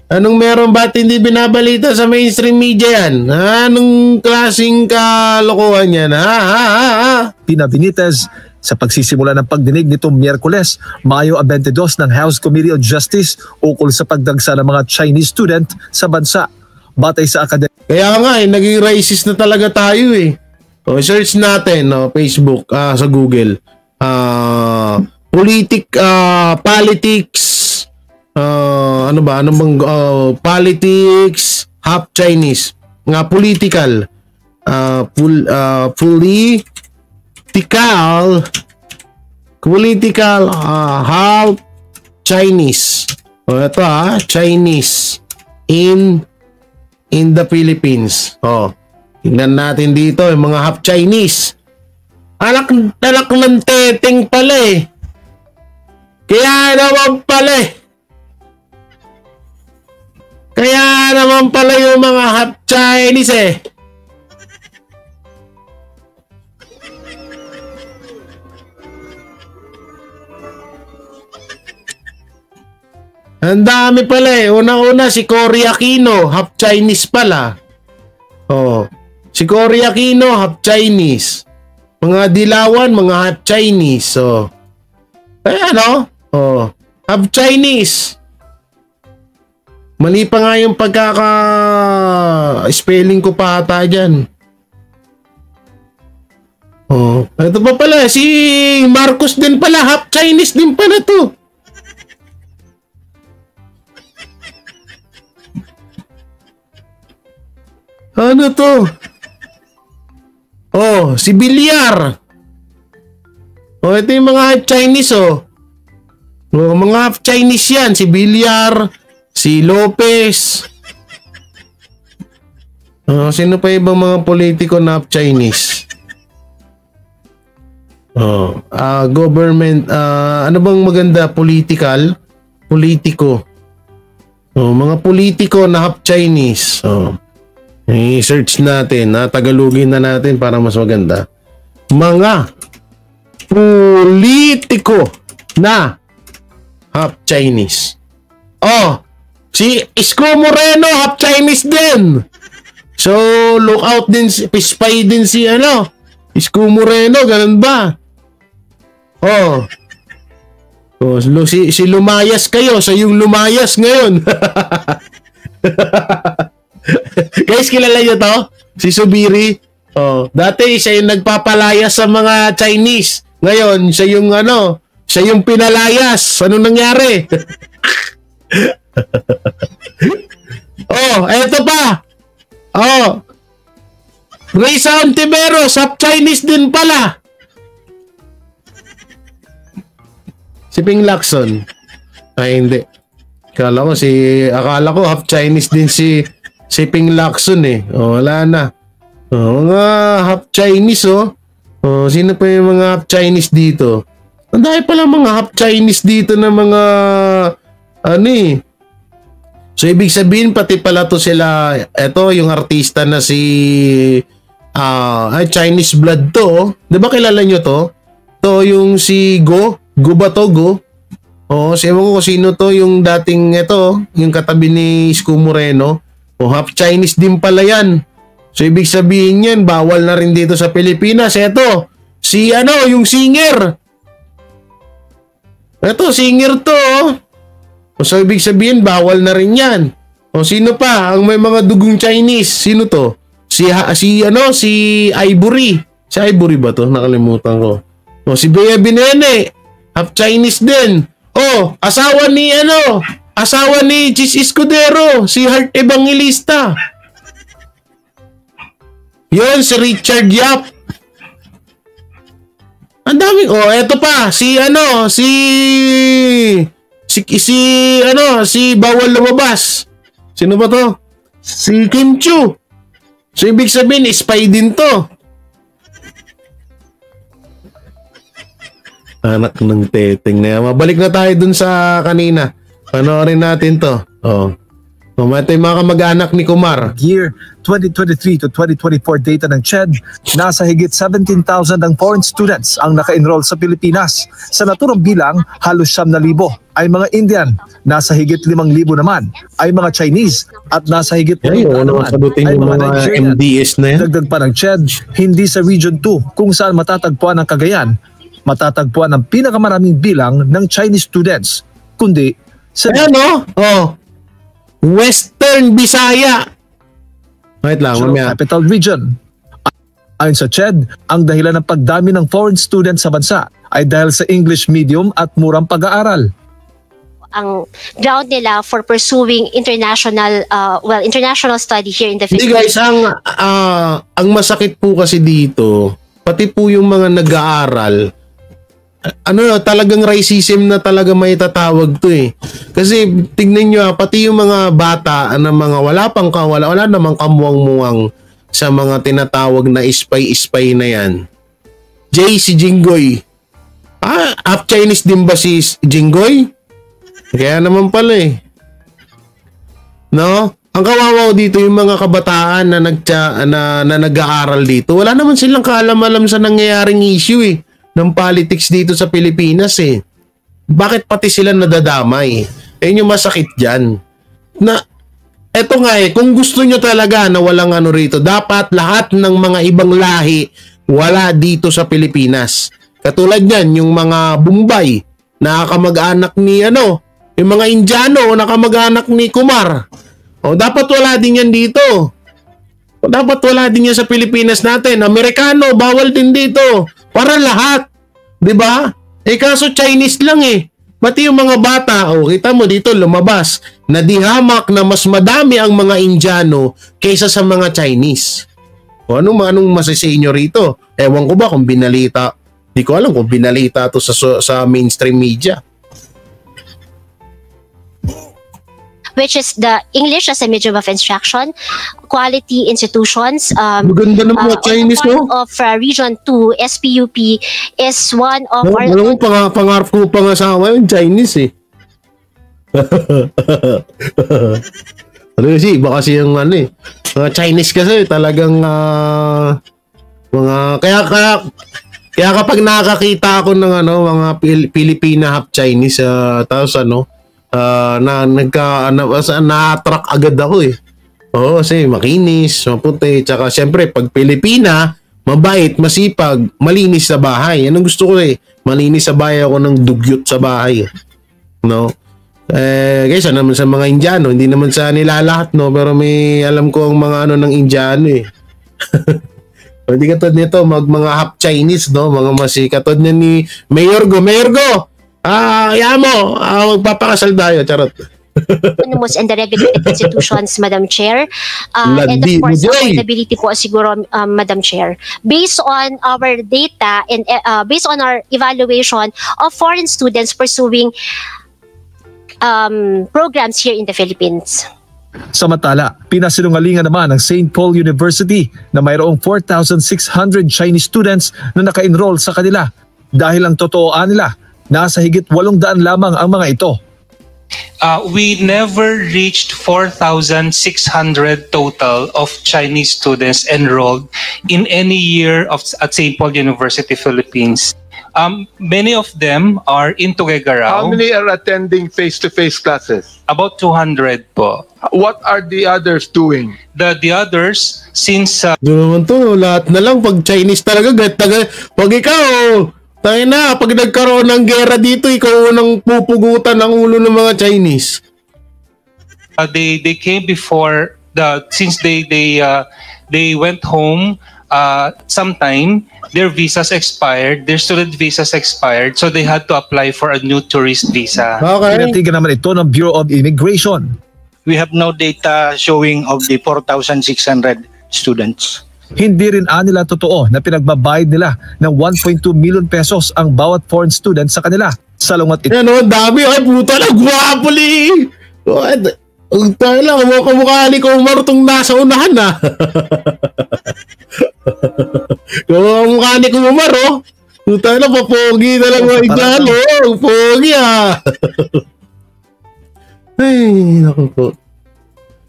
Anong meron? Ba't hindi binabalita sa mainstream media yan? Anong klaseng kalokohan yan? Pina Benitez sa pagsisimula ng pagdinig nitong Miyerkules, Mayo 22 ng House Committee on Justice ukol sa pagdagsa ng mga Chinese student sa bansa. Batay sa academic. Kaya nga naging racist na talaga tayo eh. Search natin Facebook, sa Google. Politics, ano ba? Ano bang politics, half Chinese. Political. Political half Chinese. Ito Chinese in the Philippines. Tingnan natin dito yung mga half Chinese. Alak ng teteng pala eh. Kaya naman pala eh. Kaya naman pala yung mga half Chinese eh. Ang dami pala eh. Una-una si Cory Aquino, half Chinese pala. Oh. Si Cory Aquino, half Chinese. Mga Dilawan, mga half Chinese. So, ano? Oh, half Chinese. Mali pa nga yung pagkaka-spelling ko pa ata dyan. Oh, ito pa pala. Si Marcos din pala, half Chinese din pala to. Ano to? Oh, si Villar. Oh, ito yung mga half Chinese oh. Oh, mga half Chinese yan. Si Villar, si Lopez. Oh, sino pa ibang mga politiko na half Chinese? Oh, government, ano bang maganda? Political? Politiko. Oh, mga politiko na half Chinese. Oh. I-search natin, Tagalogin na natin para mas maganda. Mga politiko na half Chinese. Oh, si Isko Moreno half Chinese din. So, look out din, spy din si Isko Moreno, ganun ba? Oh. Oh, si lumayas kayo, sa yung lumayas ngayon. Guys, kilala nyo to? Si Subiri. Oh, dati siya yung nagpapalaya sa mga Chinese. Ngayon, siya yung siya yung pinalayas. Ano nangyari? Oh, eto pa. Oh. Risa Ontiveros, half Chinese din pala. Si Ping Lacson. Ay, hindi. Akala ko half Chinese din si Ping Lacson eh. Oh, wala na. Oh, mga half Chinese oh. Oh, sino pa yung mga half Chinese dito? Ang dahil pala mga half Chinese dito na mga eh. So ibig sabihin pati pala to sila, eto yung artista na si Chinese blood to. Oh. 'Di ba kilala nyo to? To yung si Go ba to? Go? Oh, ewan ko kung sino to yung dating yung katabi ni Isko Moreno. O half Chinese din pala yan. So ibig sabihin yan, bawal na rin dito sa Pilipinas. Eto, si yung singer. Eto, singer to. O so ibig sabihin, bawal na rin yan. O sino pa? Ang may mga dugong Chinese. Sino to? Si Ivory. Si Ivory ba to? Nakalimutan ko. O si Bea Binene. Half Chinese din. O, asawa ni Chis Escudero, si Heart Evangelista. Yun, si Richard Yap. Ang daming, eto pa, si Bawal Lumabas. Sino ba to? Si Kim Chu. So, ibig sabihin, spy din to. Anak ng teteng na yan. Mabalik na tayo dun sa kanina. Panoorin natin to. Oh. Ito yung mga kamag-anak ni Kumar. Year 2023 to 2024 data ng CHED, nasa higit 17,000 ang foreign students ang naka-enroll sa Pilipinas. Sa naturang bilang, halos 9,000 ay mga Indian, nasa higit 5,000 naman ay mga Chinese, at nasa higit 1,000 naman ay mga Nigerian. MDS na yan. Dagdag pa ng CHED, hindi sa Region 2 kung saan matatagpuan ang Cagayan, matatagpuan ang pinakamaraming bilang ng Chinese students, kundi sa Western Visaya. Wait lang, mamaya. Capital Region. Ayon sa CHED, ang dahilan ng pagdami ng foreign students sa bansa ay dahil sa English medium at murang pag-aaral. Ang ground nila for pursuing international study here in the Hindi Philippines. guys, ang masakit po kasi dito, pati po yung mga nag-aaral, talagang racism na talaga may tatawag to eh. Kasi tignan nyo pati yung mga bata na mga wala namang kamuwang-muwang sa mga tinatawag na spy na yan. Si Jinggoy. Half Chinese din ba si Jinggoy? Kaya naman pala eh. No? Ang kawawa dito yung mga kabataan na nag-aaral dito. Wala naman silang kaalam-alam sa nangyayaring issue ng politics dito sa Pilipinas Bakit pati sila nadadamay? Yung masakit diyan. Na eto nga kung gusto nyo talaga na walang rito, dapat lahat ng mga ibang lahi wala dito sa Pilipinas. Katulad niyan, yung mga Bombay, nakakamag-anak ni yung mga Indiano, nakakamag-anak ni Kumar. Dapat wala din yan dito. Dapat wala din yan sa Pilipinas natin. Amerikano, bawal din dito. Para lahat. 'Di ba? Kaso Chinese lang Pati yung mga bata, kita mo dito lumabas, nadihamak na mas madami ang mga Indiano kaysa sa mga Chinese. Anong masasay nyo rito? Ewan ko ba kung binalita. Di ko alam kung binalita to sa mainstream media. Which is the English as a medium of instruction, quality institutions. Maganda ng mga Chinese, no? Of Region 2, SPUP, is one of our... Alam mo, pangarap ko pangasawa yung Chinese Iba kasi yung mga Chinese kasi talagang kaya kapag nakakita ako ng mga Pilipina half Chinese tapos na-attract agad ako kasi makinis, maputi, tsaka syempre pag Pilipina, mabait, masipag, malinis sa bahay. Yan ang gusto ko malinis sa bahay ako ng dugyot sa bahay. No? Kaysa naman sa mga Indiano, hindi naman sa nila lahat, no? Pero may alam ko ang mga ng Indiano Hindi katod nito, mga half Chinese, no? Mga masikatod niya ni Mayor Go. Mo, magpapakasal tayo, charot. And the regulated institutions, Madam Chair. And of course, affordability po siguro, Madam Chair. Based on our data and based on our evaluation of foreign students pursuing programs here in the Philippines. Samantala, pinasinungalingan naman ng St. Paul University na mayroong 4,600 Chinese students na naka-enroll sa kanila. Dahil ang totooan nila, nasa higit 800 lamang ang mga ito. We never reached 4,600 total of Chinese students enrolled in any year at St. Paul University, Philippines. Many of them are in Tuguegarao. How many are attending face-to-face classes? About 200 po. What are the others doing? The others, since... Doon naman to, lahat na lang pag Chinese talaga, pag ikaw... Tayo na, pag nagkaroon ng gera dito, ikaw unang pupugutan ng ulo ng mga Chinese. They came before since they went home sometime, their visas expired, their student visas expired, so they had to apply for a new tourist visa. Okay. Pinatigan naman ito ng Bureau of Immigration. We have no data showing of the 4,600 students. Hindi rin nila totoo na pinagbabayad nila ng 1.2 million pesos ang bawat foreign student sa kanila. Salungat ito. Dami. Ay, puta lang, guwapuli. Tayo lang, kamukha ni Kumar itong nasa unahan kamukha ni Kumar, Puta lang, papogi na lang mga Indiano. Pogi, Ay, naku po.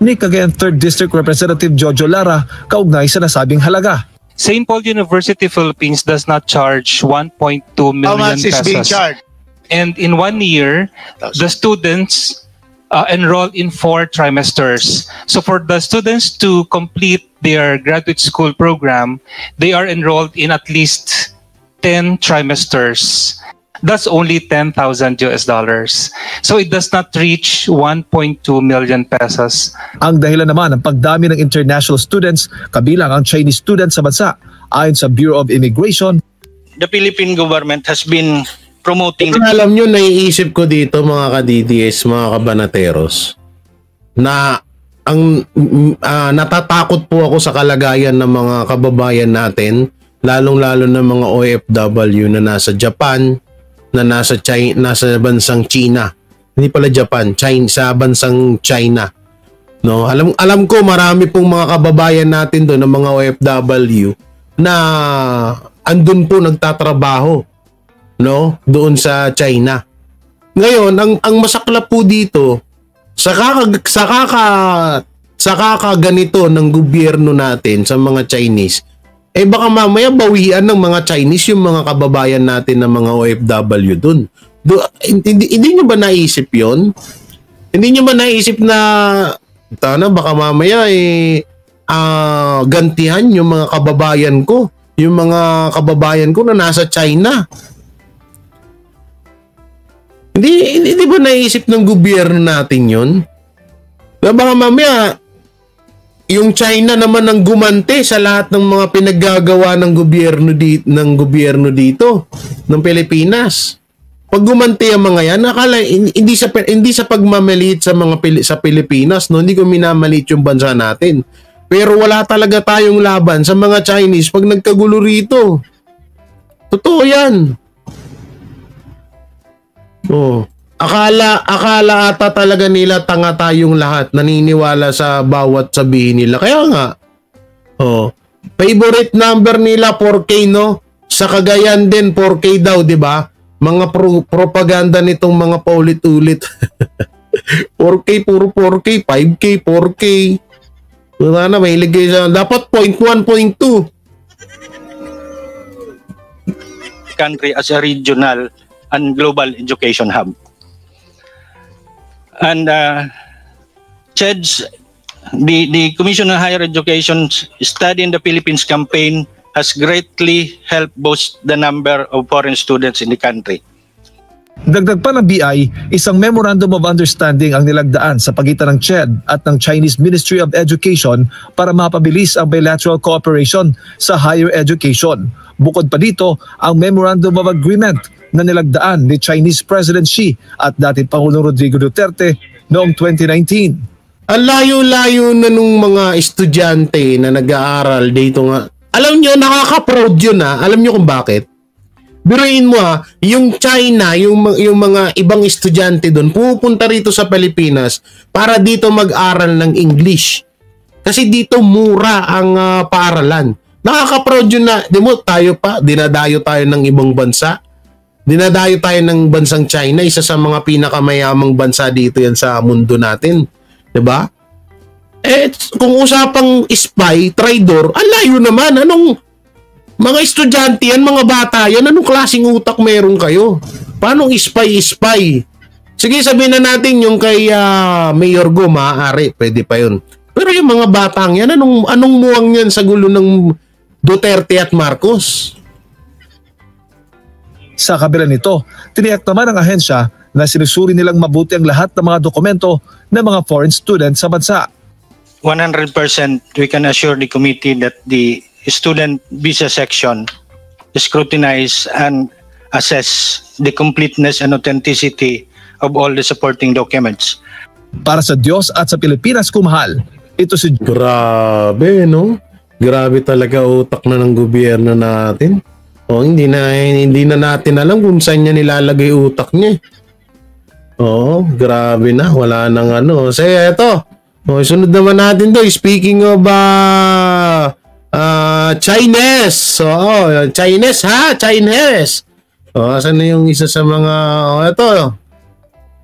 Ni Cagayan 3rd District Representative Jojo Lara kaugnay sa nasabing halaga. St. Paul University, Philippines does not charge 1.2 million How much is pesos. being charged? And in 1 year, the students enroll in 4 trimesters. So for the students to complete their graduate school program, they are enrolled in at least 10 trimesters. That's only $10,000 US. So it does not reach 1.2 million pesos. Ang dahilan naman ng pagdami ng international students, kabilang ang Chinese students sa bansa. Ayon sa Bureau of Immigration, The Philippine government has been promoting... Alam nyo, naiisip ko dito mga ka-DDS, mga kabanateros, na ang natatakot po ako sa kalagayan ng mga kababayan natin, lalong-lalo ng mga OFW na nasa Japan, na nasa bansang China. Hindi pala Japan, sa bansang China. No, alam ko marami pong mga kababayan natin doon ng mga OFW na andun po nagtatrabaho, no, doon sa China. Ngayon, ang masaklap po dito sa kakaganito ng gobyerno natin sa mga Chinese, eh baka mamaya bawian ng mga Chinese yung mga kababayan natin ng mga OFW dun. Hindi nyo ba naisip yon? Hindi nyo ba naisip na baka mamaya gantihan yung mga kababayan ko, na nasa China? Hindi ba naisip ng gobyerno natin yun? Baka mamaya yung China naman ang gumante sa lahat ng mga pinaggagawa ng gobyerno dito ng Pilipinas. Pag gumante ang mga yan, akala hindi sa pagmamaliit sa Pilipinas, no, hindi ko minamaliit yung bansa natin. Pero wala talaga tayong laban sa mga Chinese pag nagkagulo rito. Totoo 'yan. Oh, akala ata talaga nila tanga tayong lahat, naniniwala sa bawat sabihin nila. Kaya nga, favorite number nila 4K, no? Sa Cagayan din 4K daw, 'di ba? Mga propaganda nitong mga paulit-ulit. 4K, puro 4K, 5K, 4K. Wala na, may iligay sa dapat 0.1, 0.2. Country as a regional and global education hub. And CHED's, the Commission on Higher Education Study in the Philippines campaign has greatly helped boost the number of foreign students in the country. Dagdag pa ng BI, isang Memorandum of Understanding ang nilagdaan sa pagitan ng CHED at ng Chinese Ministry of Education para mapabilis ang bilateral cooperation sa higher education. Bukod pa dito, ang Memorandum of Agreement na nilagdaan ni Chinese President Xi at dating Pangulong Rodrigo Duterte noong 2019. Ang layo-layo na nung mga estudyante na nag-aaral dito nga. Alam nyo, nakaka-proud yun ha. Alam nyo kung bakit? Biruin mo ha, yung China, yung mga ibang estudyante doon, pupunta rito sa Pilipinas para dito mag-aral ng English. Kasi dito mura ang paaralan. Nakaka-proud yun na, di mo, dinadayo tayo ng ibang bansa. Dinadayo tayo ng bansang China, isa sa mga pinakamayamang bansa dito yan sa mundo natin. Diba? Kung usapang spy, traidor, ang layo naman. Anong mga estudyante yan, mga bata yan, anong klaseng utak meron kayo? Paano spy? Sige, sabihin na natin yung kay Mayor Go, maaari, pwede pa yun. Pero yung mga batang yan, anong muwang yan sa gulo ng Duterte at Marcos? Sa kabila nito, tiniyak naman ng ahensya na sinusuri nilang mabuti ang lahat ng mga dokumento ng mga foreign students sa bansa. 100% we can assure the committee that the student visa section scrutinize and assess the completeness and authenticity of all the supporting documents. Para sa Diyos at sa Pilipinas kumahal, ito si... Grabe, no? Grabe talaga utak na ng gobyerno natin. Hindi na natin alam kung saan niya nilalagay utak niya. Grabe na. Wala nang ano. So, eto. Sunod naman natin to. Speaking of Chinese. Chinese ha? Chinese. Saan na yung isa sa mga... Ito.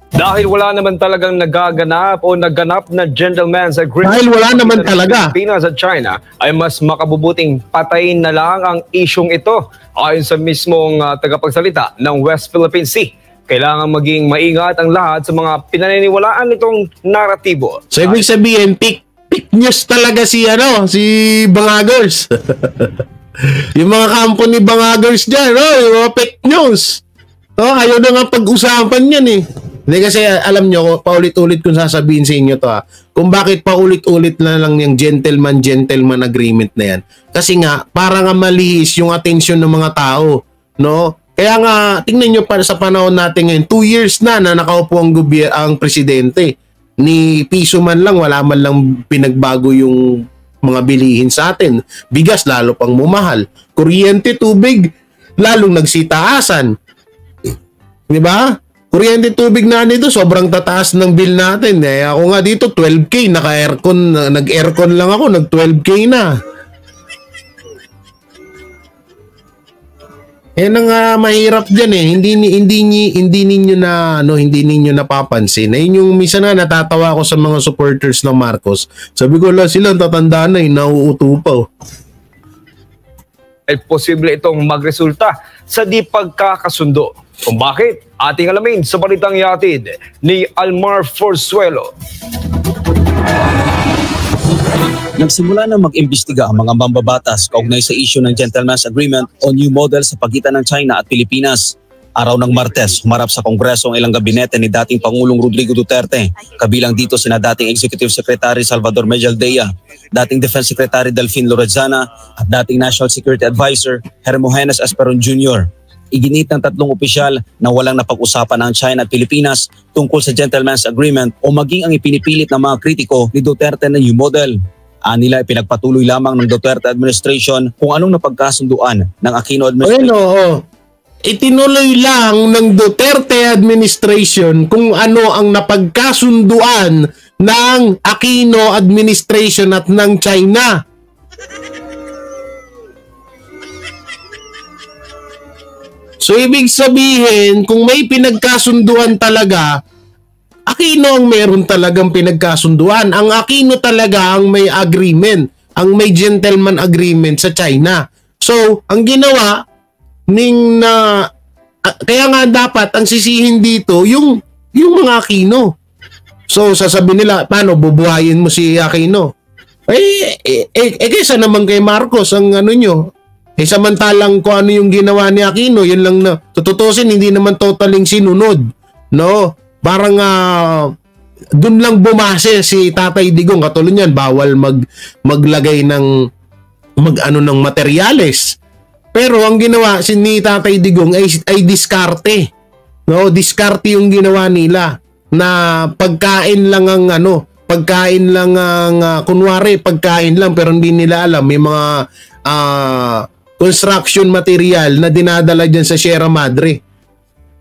Dahil wala naman talagang nagaganap o nagganap na gentleman's agreement. Dahil wala naman talaga. Pilipinas at China ay mas makabubuting patayin na lang ang isyong ito. Ayon sa mismong tagapagsalita ng West Philippine Sea, kailangan maging maingat ang lahat sa mga pinaniniwalaan nitong naratibo. So ibig sabihin, fake news talaga si Bangagers. Yung mga company Bangagers dyan, yung mga fake news. Ayaw na nga pag-usapan yan eh. Hindi kasi alam nyo, paulit-ulit kung sasabihin sa inyo to kung bakit paulit-ulit na lang yung gentleman agreement na yan. Kasi nga, para nga malihis yung atensyon ng mga tao. No? Kaya nga, tingnan nyo sa panahon natin ngayon, 2 years na nakaupo ang presidente. Ni piso man lang, wala man lang pinagbago yung mga bilihin sa atin. Bigas, lalo pang mumahal. Kuryente, tubig, lalong nagsitaasan. Diba? Kuryente tubig na nito, sobrang tataas ng bill natin. Ako nga dito, 12K, nag-aircon lang ako, nag-12K na. Yan ang mahirap diyan eh. Hindi ninyo napapansin. Ayun yung minsan na natatawa ako sa mga supporters ng Marcos. Sabi ko, sila tatandaan na nauuto pa. Ay posible itong magresulta sa di pagkakasundo. Kung bakit, ating alamin sa balitang yatid ni Almar Forzuelo. Nagsimula na mag-imbestiga ang mga mambabatas kaugnay sa issue ng Gentleman's Agreement o New Model sa pagitan ng China at Pilipinas. Araw ng Martes, humarap sa Kongreso ang ilang gabinete ni dating Pangulong Rodrigo Duterte. Kabilang dito sina dating Executive Secretary Salvador Mejaldea, dating Defense Secretary Delfin Lorenzana at dating National Security Advisor Hermogenes Esperon Jr. Iginit ng tatlong opisyal na walang napag-usapan ang China at Pilipinas tungkol sa Gentleman's Agreement o maging ang ipinipilit ng mga kritiko ni Duterte na New Model. Nila ipinagpatuloy lamang ng Duterte administration kung anong napagkasunduan ng Aquino administration. Itinuloy lang ng Duterte administration kung ano ang napagkasunduan ng Aquino administration at ng China. So ibig sabihin, kung may pinagkasunduan talaga, Aquino ang meron talagang pinagkasunduan. Ang Aquino talaga ang may agreement, ang may gentleman agreement sa China. So, ang ginawa kaya nga dapat ang sisihin dito yung mga Aquino. So, sasabihin nila, paano bubuhayin mo si Aquino? Kaysa naman kay Marcos ang ano nyo. Samantalang kung ano yung ginawa ni Aquino, yun lang na tututusin, hindi naman totaling sinunod. No? Parang dun lang bumase si Tatay Digong. Katulad niyan, bawal maglagay ng ng materyales. Pero ang ginawa ni Tatay Digong ay diskarte. No, diskarte yung ginawa nila na pagkain lang ang kunwari pagkain lang pero hindi nila alam may mga construction material na dinadala diyan sa Sierra Madre.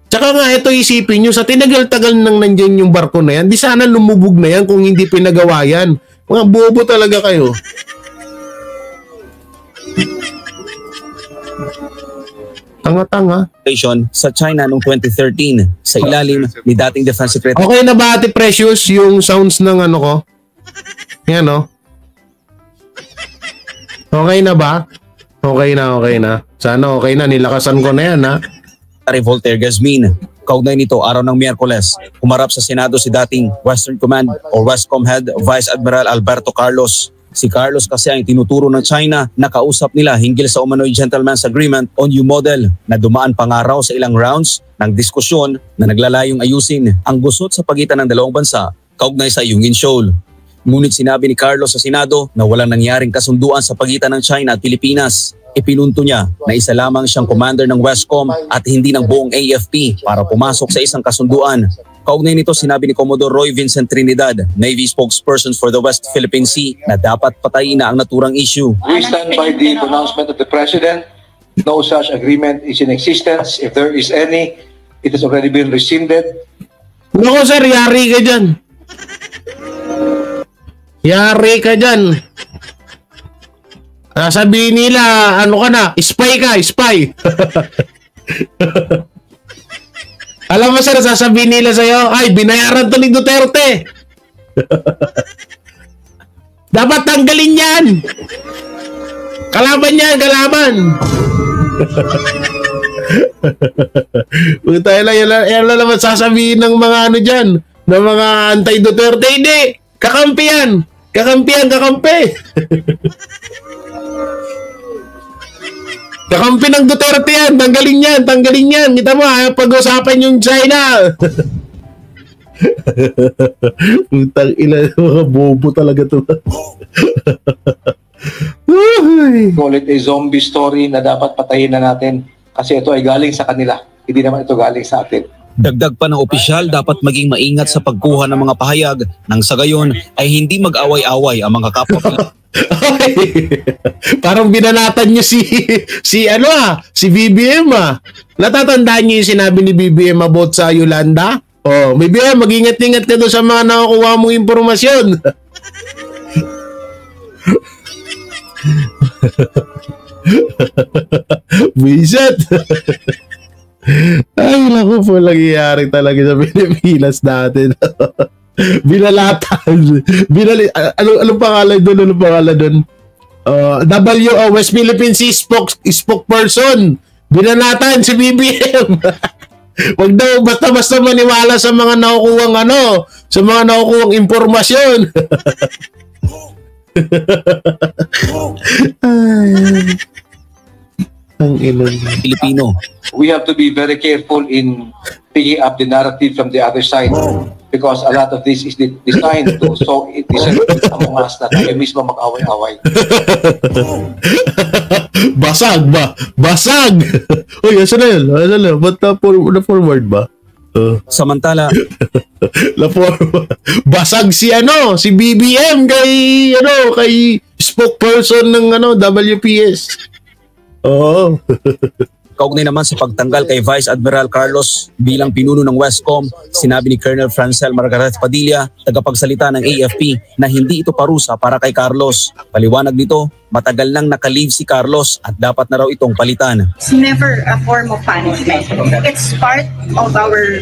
Tsaka nga ito isipin nyo, sa tinagal-tagal nang nandyan yung barko na yan, di sana lumubog na yan kung hindi pinagawa yan. Mga bobo talaga kayo. Tanga-tanga. Sa China noong 2013 sa ilalim ni dating Defense Secretary. Okay na ba, Ate Precious, yung sounds ng ano ko? Yan o. Okay na ba? Okay na. Sana okay na. Nilakasan ko na yan ha. Voltaire Gazmin. Kaugnay nito, araw ng Miyerkules, humarap sa Senado si dating Western Command o Westcom Head Vice Admiral Alberto Carlos. Si Carlos kasi ang tinuturo ng China na kausap nila hinggil sa umano'y Gentleman's Agreement on New Model na dumaan pa nga raw sa ilang rounds ng diskusyon na naglalayong ayusin ang gusot sa pagitan ng dalawang bansa kaugnay sa Yungin Shoal. Ngunit sinabi ni Carlos sa Senado na walang nangyaring kasunduan sa pagitan ng China at Pilipinas. Ipinunto niya na isa lamang siyang commander ng Westcom at hindi ng buong AFP para pumasok sa isang kasunduan. Kaugnay nito sinabi ni Commodore Roy Vincent Trinidad, Navy spokesperson for the West Philippine Sea, na dapat patayin na ang naturang issue. We stand by the pronouncement of the President. No such agreement is in existence. If there is any, it has already been rescinded. Nako sir, yari ka dyan. Yari ka dyan. Sabihin nila, ano ka na, spy ka, spy. Alam mo sir, sasabihin nila sa'yo, ay, binayaran to ni Duterte. Dapat tanggalin yan. Kalaban yan, kalaban. Yan lang naman sasabihin ng mga ano dyan, ng mga anti-Duterte. Hindi, kakampi yan. Kakampi. Kakampi ng Duterte yan. Tanggalin yan. Kita mo, pag-usapan yung China. Putang ina, mga bobo talaga to. Call it a zombie story na dapat patayin na natin kasi ito ay galing sa kanila. Hindi naman ito galing sa atin. Dagdag pa ng opisyal, dapat maging maingat sa pagkuha ng mga pahayag nang sa gayon ay hindi mag-away-away ang mga kapwa. Parang binanatan niyo si BBM ah. Natatandaan niyo yung sinabi ni BBM about sa Yolanda? Oh, BBM, mag-ingat-ingat ka doon sa mga nakukuha mong impormasyon. Bisit. Ay, naku po, nangyayari talaga sa Pilipinas natin. Binalatan. Anong pangalan doon? Anong pangalan doon? West Philippine Sea spokesperson. Binalatan si BBM. Wag daw basta-basta maniwala sa mga nakukuhang sa mga nakukuhang impormasyon. Ang ilan Pilipino. We have to be very careful in picking up the narrative from the other side because a lot of this is designed to so it is among us na tayo mismo mag-away-away. Basag ba? Basag! Uy, asa na yun? Asa na? Ba't na-forward ba? Samantala, basag si si BBM kay spokesperson ng WPS. Oo. kaugnay naman sa pagtanggal kay Vice Admiral Carlos bilang pinuno ng Westcom, sinabi ni Colonel Francel Margaret Padilla, tagapagsalita ng AFP, na hindi ito parusa para kay Carlos. Paliwanag nito, matagal nang naka-leave si Carlos at dapat na raw itong palitan. It's never a form of punishment. It's part of our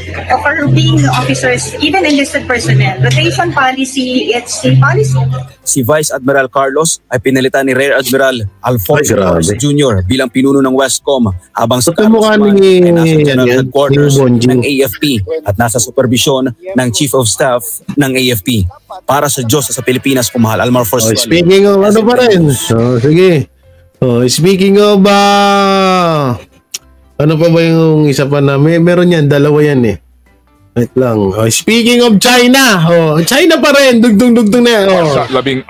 being officers, even enlisted personnel. Rotation policy, it's a policy. Si Vice Admiral Carlos ay pinalitan ni Rear Admiral Alfonso Torres Jr. bilang pinuno ng Westcom, habang si Carlos ay nasa General Headquarters ng AFP at nasa supervision ng Chief of Staff ng AFP. Para sa Diyos sa Pilipinas, kumahal. Almar Force. Speaking of ano pa rin. Sige. Speaking of ano pa ba yung isa pa na meron yan, dalawa yan eh. Wait lang. Speaking of China. China pa rin. Dugtong-dugtong na yan. Sa 16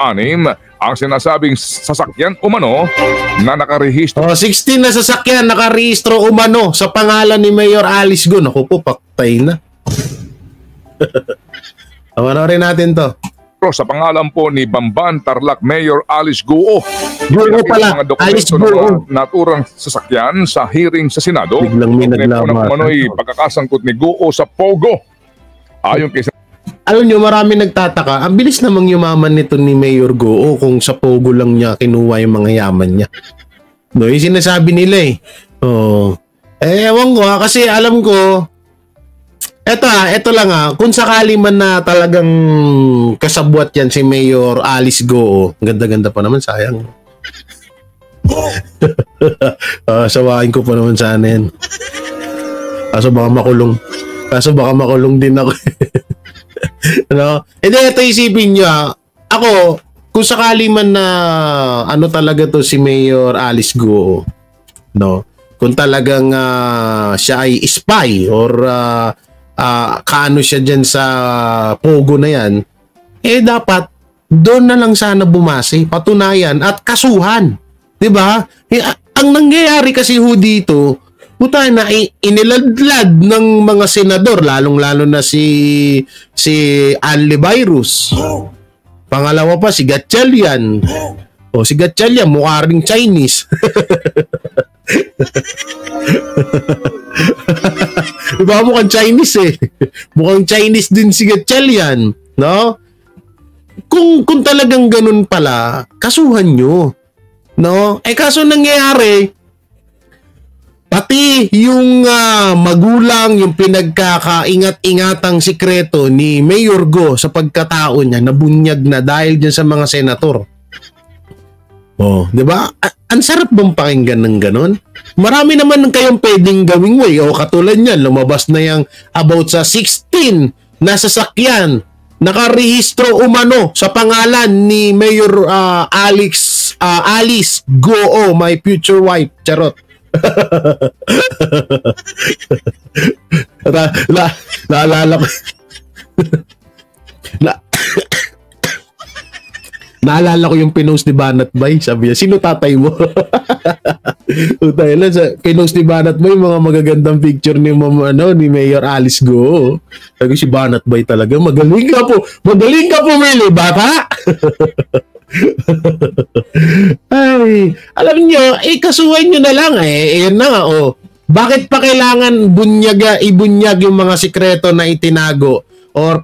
ang sinasabing sasakyan umano na nakarehistro. 16 na sasakyan nakarehistro umano sa pangalan ni Mayor Alice Go. Naku po, paktay na. Rin natin to. Sa pangalan po ni Bamban Tarlac Mayor Alice Guo. Guo pala. Mga dokumento ng naturang sasakyan sa hearing sa Senado. Biglang may naglaman. Umano'y pagkakasangkot ni Guo sa Pogo. Ayon kay alam nyo, marami nagtataka. Ang bilis namang yumaman nito ni Mayor Guo kung sa Pogo lang niya kinuha yung mga yaman niya. No, yung sinasabi nila eh. Ewan ko kasi alam ko, eto lang kung sakali man na talagang kasabwat yan si Mayor Alice Go, ganda-ganda pa naman, sayang. Sawain ko pa naman sana yan. Kaso baka makulong din ako. Ano? Ito isipin nyo ako, kung sakali man na talaga to si Mayor Alice Go, no? Kung talagang siya ay spy or kaano siya dyan sa Pogo na yan, dapat doon na lang sana bumase, patunayan at kasuhan. Diba? Ang nangyayari kasi dito, puta na iniladlad ng mga senador, lalong-lalo na si Anli Virus. Pangalawa pa si Gatchalian. Si Gatchalian mukha ring Chinese. Diba mukhang Chinese eh. Mukhang Chinese din si Gatchalian, no? Kung talagang ganun pala, kasuhan nyo, no? Kaso nangyayari, pati yung magulang, yung pinagkakaingat-ingatang sikreto ni Mayor Go sa pagkatao niya, nabunyag na dahil dyan sa mga senator. Diba? Ang sarap bang pakinggan ng ganon? Marami naman kayong pwedeng gawing way. Katulad niyan, lumabas na yung about sa 16 na sasakyan nakarehistro umano sa pangalan ni Mayor Alice Go, my future wife. Charot. Naalala ko naalala ko yung pinost ni Banat Bay. Sabi niya, sino tatay mo? Pinost ni Banat Bay mga magagandang picture ni ni Mayor Alice Go. Sabi si Banat Bay talaga, magaling ka po Mili, bata. Ay, alam nyo, kasuhan nyo na lang yan na nga, bakit pa kailangan ibunyag yung mga sikreto na itinago or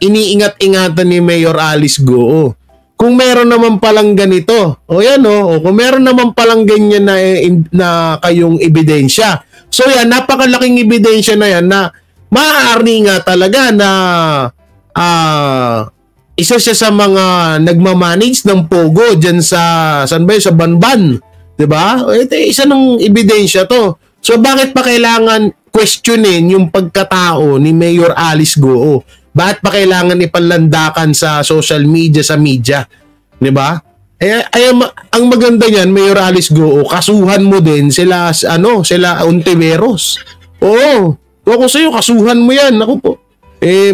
iniingat-ingatan ni Mayor Alice Go? kung meron naman palang ganito, o yan o kung meron naman palang ganyan na kayong ebidensya. So yan, napakalaking ebidensya na yan na maaari nga talaga na isa siya sa mga nagmamanage ng Pogo dyan sa, saan ba yun? Sa Banban. Diba? Ito, isa ng ebidensya to. So bakit pa kailangan questionin yung pagkatao ni Mayor Alice Goo? Bakit pa kailangan ipanlandakan sa social media, sa media? Diba? Ang maganda niyan, Mayor Alice Goo, kasuhan mo din sila, sila Ontiveros. Oo. Ako sa'yo, kasuhan mo yan. Ako po.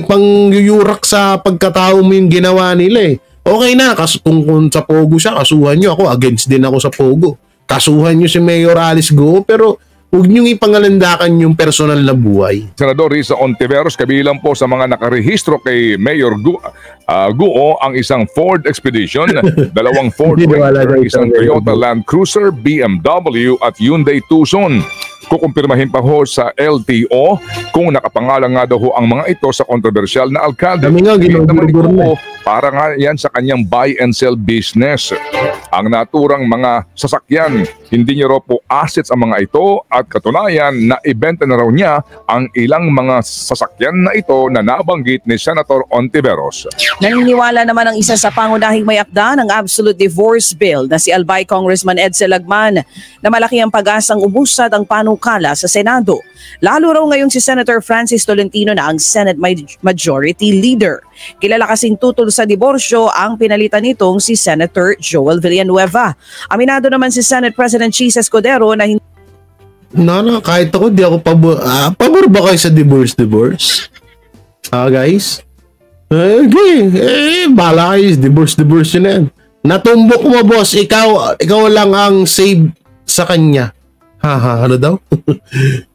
Pangyuyurak sa pagkatao mo yung ginawa nila eh. Okay na, kung sa Pogo siya, kasuhan nyo. Ako, against din ako sa Pogo. Kasuhan nyo si Mayor Alice Goo, pero huwag niyong ipangalandakan yung personal na buhay. Senador Risa Ontiveros, kabilang po sa mga nakarehistro kay Mayor Goo ang isang Ford Expedition, dalawang Ford Ranger, isang Toyota Land Cruiser, BMW at Hyundai Tucson. Kukumpirmahin pa ho sa LTO kung nakapangalan nga daw ho ang mga ito sa kontrobersyal na alkalde. Para nga yan sa kanyang buy and sell business. Ang naturang mga sasakyan, hindi niya raw po assets ang mga ito at katunayan na ibenta na raw niya ang ilang mga sasakyan na ito na nabanggit ni Senator Ontiveros. Naniniwala naman ang isa sa pangunahing may akda ng Absolute Divorce Bill na si Albay Congressman Ed Selagman na malaki ang pag-asang umusad ang panukala sa Senado. Lalo raw ngayon si Senator Francis Tolentino na ang Senate Majority Leader. Kilala kasing tutol sa diborsyo ang pinalitan nitong si Senator Joel Villanueva. Aminado naman si Senate President Chis Escudero na hindi... kahit ako, di ako pabor ba kayo sa divorce? Guys? Bala kayo, divorce yun yan. Natumbok mo, boss, ikaw lang ang save sa kanya. Ano daw?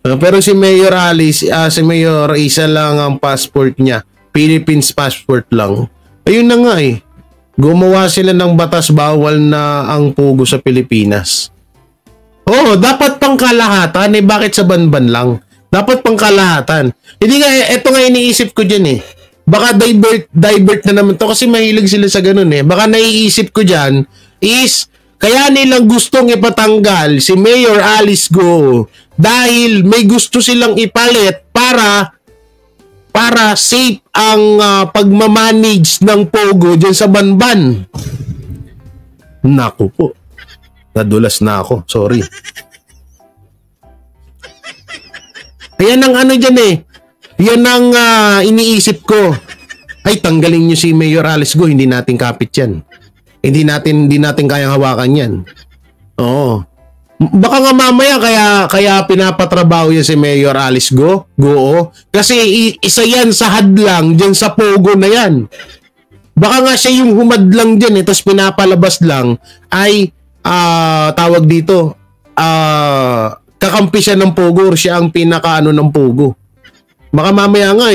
Pero si Mayor Alice, si Mayor, isa lang ang passport niya. Philippines passport lang. Ayun na nga eh. Gumawa sila ng batas bawal na ang Pogo sa Pilipinas. Dapat pang kalahatan eh. Bakit sa Banban lang? Dapat pang kalahatan. Hindi nga, eto nga iniisip ko dyan eh. Baka divert na naman to kasi mahilig sila sa ganun eh. Baka naiisip ko dyan is kaya nilang gustong ipatanggal si Mayor Alice Goo dahil may gusto silang ipalit para safe ang pagmamanage ng Pogo dyan sa Banban. Naku po. Nadulas na ako. Sorry. Ayan ang ano dyan eh. Yan ang iniisip ko. Ay, tanggalin nyo si Mayor Alice Goo. Hindi natin kapit yan. Hindi natin kayang hawakan yan. Oo. Baka nga mamaya kaya pinapatrabaho yan si Mayor Alice Goo. Kasi isa yan sa hadlang dyan sa Pogo na yan. Baka nga siya yung humadlang dyan tapos pinapalabas lang ay tawag dito kakampi siya ng Pogo or siya ang pinakaano ng Pogo. Baka mamaya nga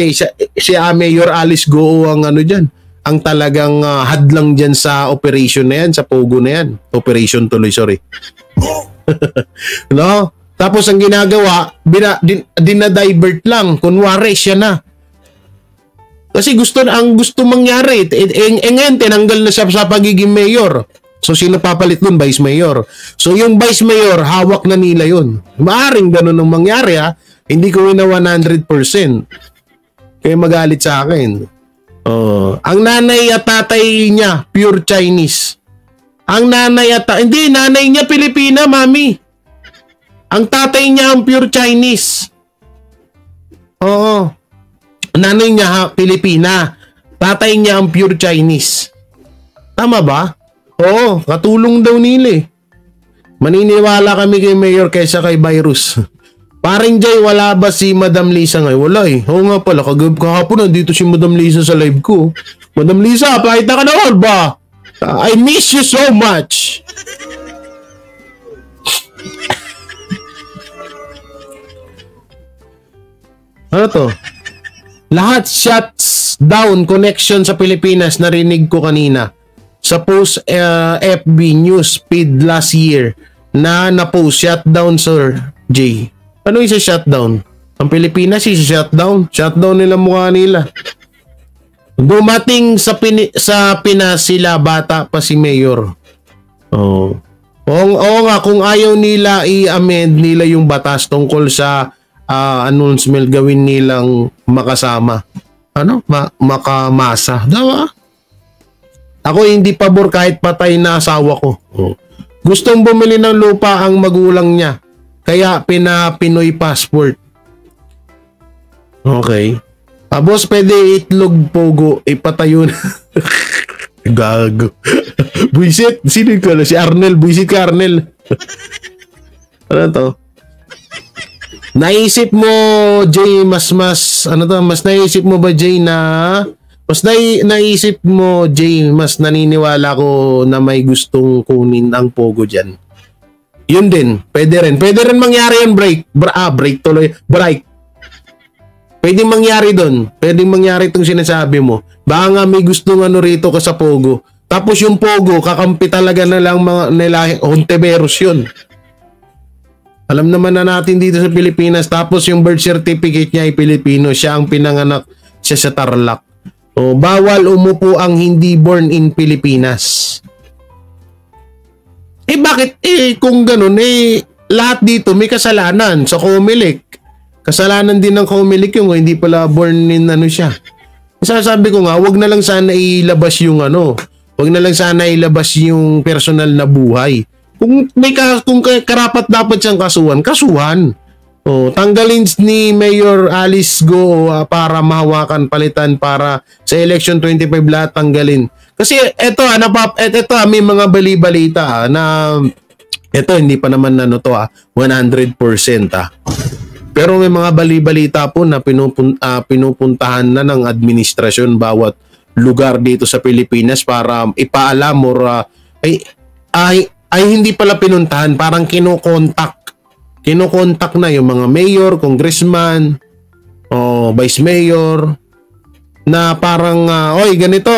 si Mayor Alice Goo ang ano dyan. Ang talagang hadlang dyan sa operation na yan, sa Pogo na yan. Operation tuloy, sorry. No? Tapos ang ginagawa, dinadivert lang. Kunwari, siya na. Kasi ang gusto mangyari, ngayon, tinanggal na siya sa pagiging mayor. So, sino papalit nun? Vice Mayor. So, yung Vice Mayor, hawak na nila yun. Maaring ganun ang mangyari, ha? Hindi ko na 100%. Kaya magalit sa akin. Ang nanay at tatay niya, pure Chinese. Ang nanay niya Pilipina, mami. Ang tatay niya ang pure Chinese. Nanay niya Pilipina. Tatay niya ang pure Chinese. Tama ba? Katulong daw nila eh. Maniniwala kami kay Mayor kaysa kay Virus. Paring Jay, wala ba si Madam Lisa ngayon? Wala eh. Oo nga pala, kahapon nandito si Madam Lisa sa live ko. Madam Lisa, pakita ka na ba? I miss you so much. Ano to? Lahat shuts down connection sa Pilipinas, narinig ko kanina. Sa post FB news feed last year na-post shutdown, Sir Jay. Ano yung shutdown? Ang Pilipinas shutdown. Shutdown nila mukha nila. Dumating sa Pinas sila, bata pa si Mayor. Oo nga, kung ayaw nila i-amend nila yung batas tungkol sa announcement, gawin nilang makasama. Makamasa. Dawa? Ako hindi pabor kahit patay na asawa ko. Gustong bumili ng lupa ang magulang niya. Kaya Pinoy passport. Okay. Boss, pwede itlog pogo, ipatayo na. Gago. Buisit. Sino ko? Si Arnel. Buisit ka, Arnel. Ano to? Naisip mo, Jay, mas naisip mo ba, Jay, naisip mo, Jay, mas naniniwala ko na may gustong kunin ang pogo dyan. Yun din. Pwede rin mangyari yun, break tuloy. Pwede mangyari doon. Pwede mangyari itong sinasabi mo. Baka nga may gustong rito ka sa pogo. Tapos yung pogo, kakampi talaga na lang mga nila Hontiveros yun. Alam naman na natin dito sa Pilipinas. Tapos yung birth certificate niya ay Pilipino. Siya ang pinanganak siya sa Tarlac. Bawal umupo ang hindi born in Pilipinas. Bakit? Kung ganun, lahat dito may kasalanan sa Comelec. Kasalanan din ng Comelec yung hindi pala born in siya. Sasabi ko nga, wag na lang sana ilabas yung wag na lang sana ilabas yung personal na buhay. Kung karapat dapat siyang kasuhan. Tanggalin ni Mayor Alice Go para mahawakan, palitan para sa election 25 lahat tanggalin. Kasi eto may mga bali-balita na eto hindi pa naman 100% Pero may mga bali-balita po na pinupuntahan na ng administrasyon bawat lugar dito sa Pilipinas para ipaalam or ay hindi pala pinuntahan, parang kinokontak na yung mga mayor, congressman, o vice mayor na parang oy ganito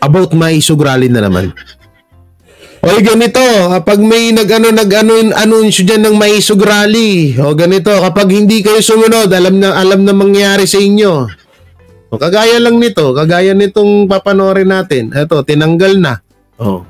about may sugralin na naman. Oy ganito, kapag may nag-anunsyo diyan ng may sugrali, o ganito, kapag hindi kayo sumunod, alam na mangyayari sa inyo. O kagaya lang nito, kagaya nitong papanorin natin. Ito, tinanggal na. Oh.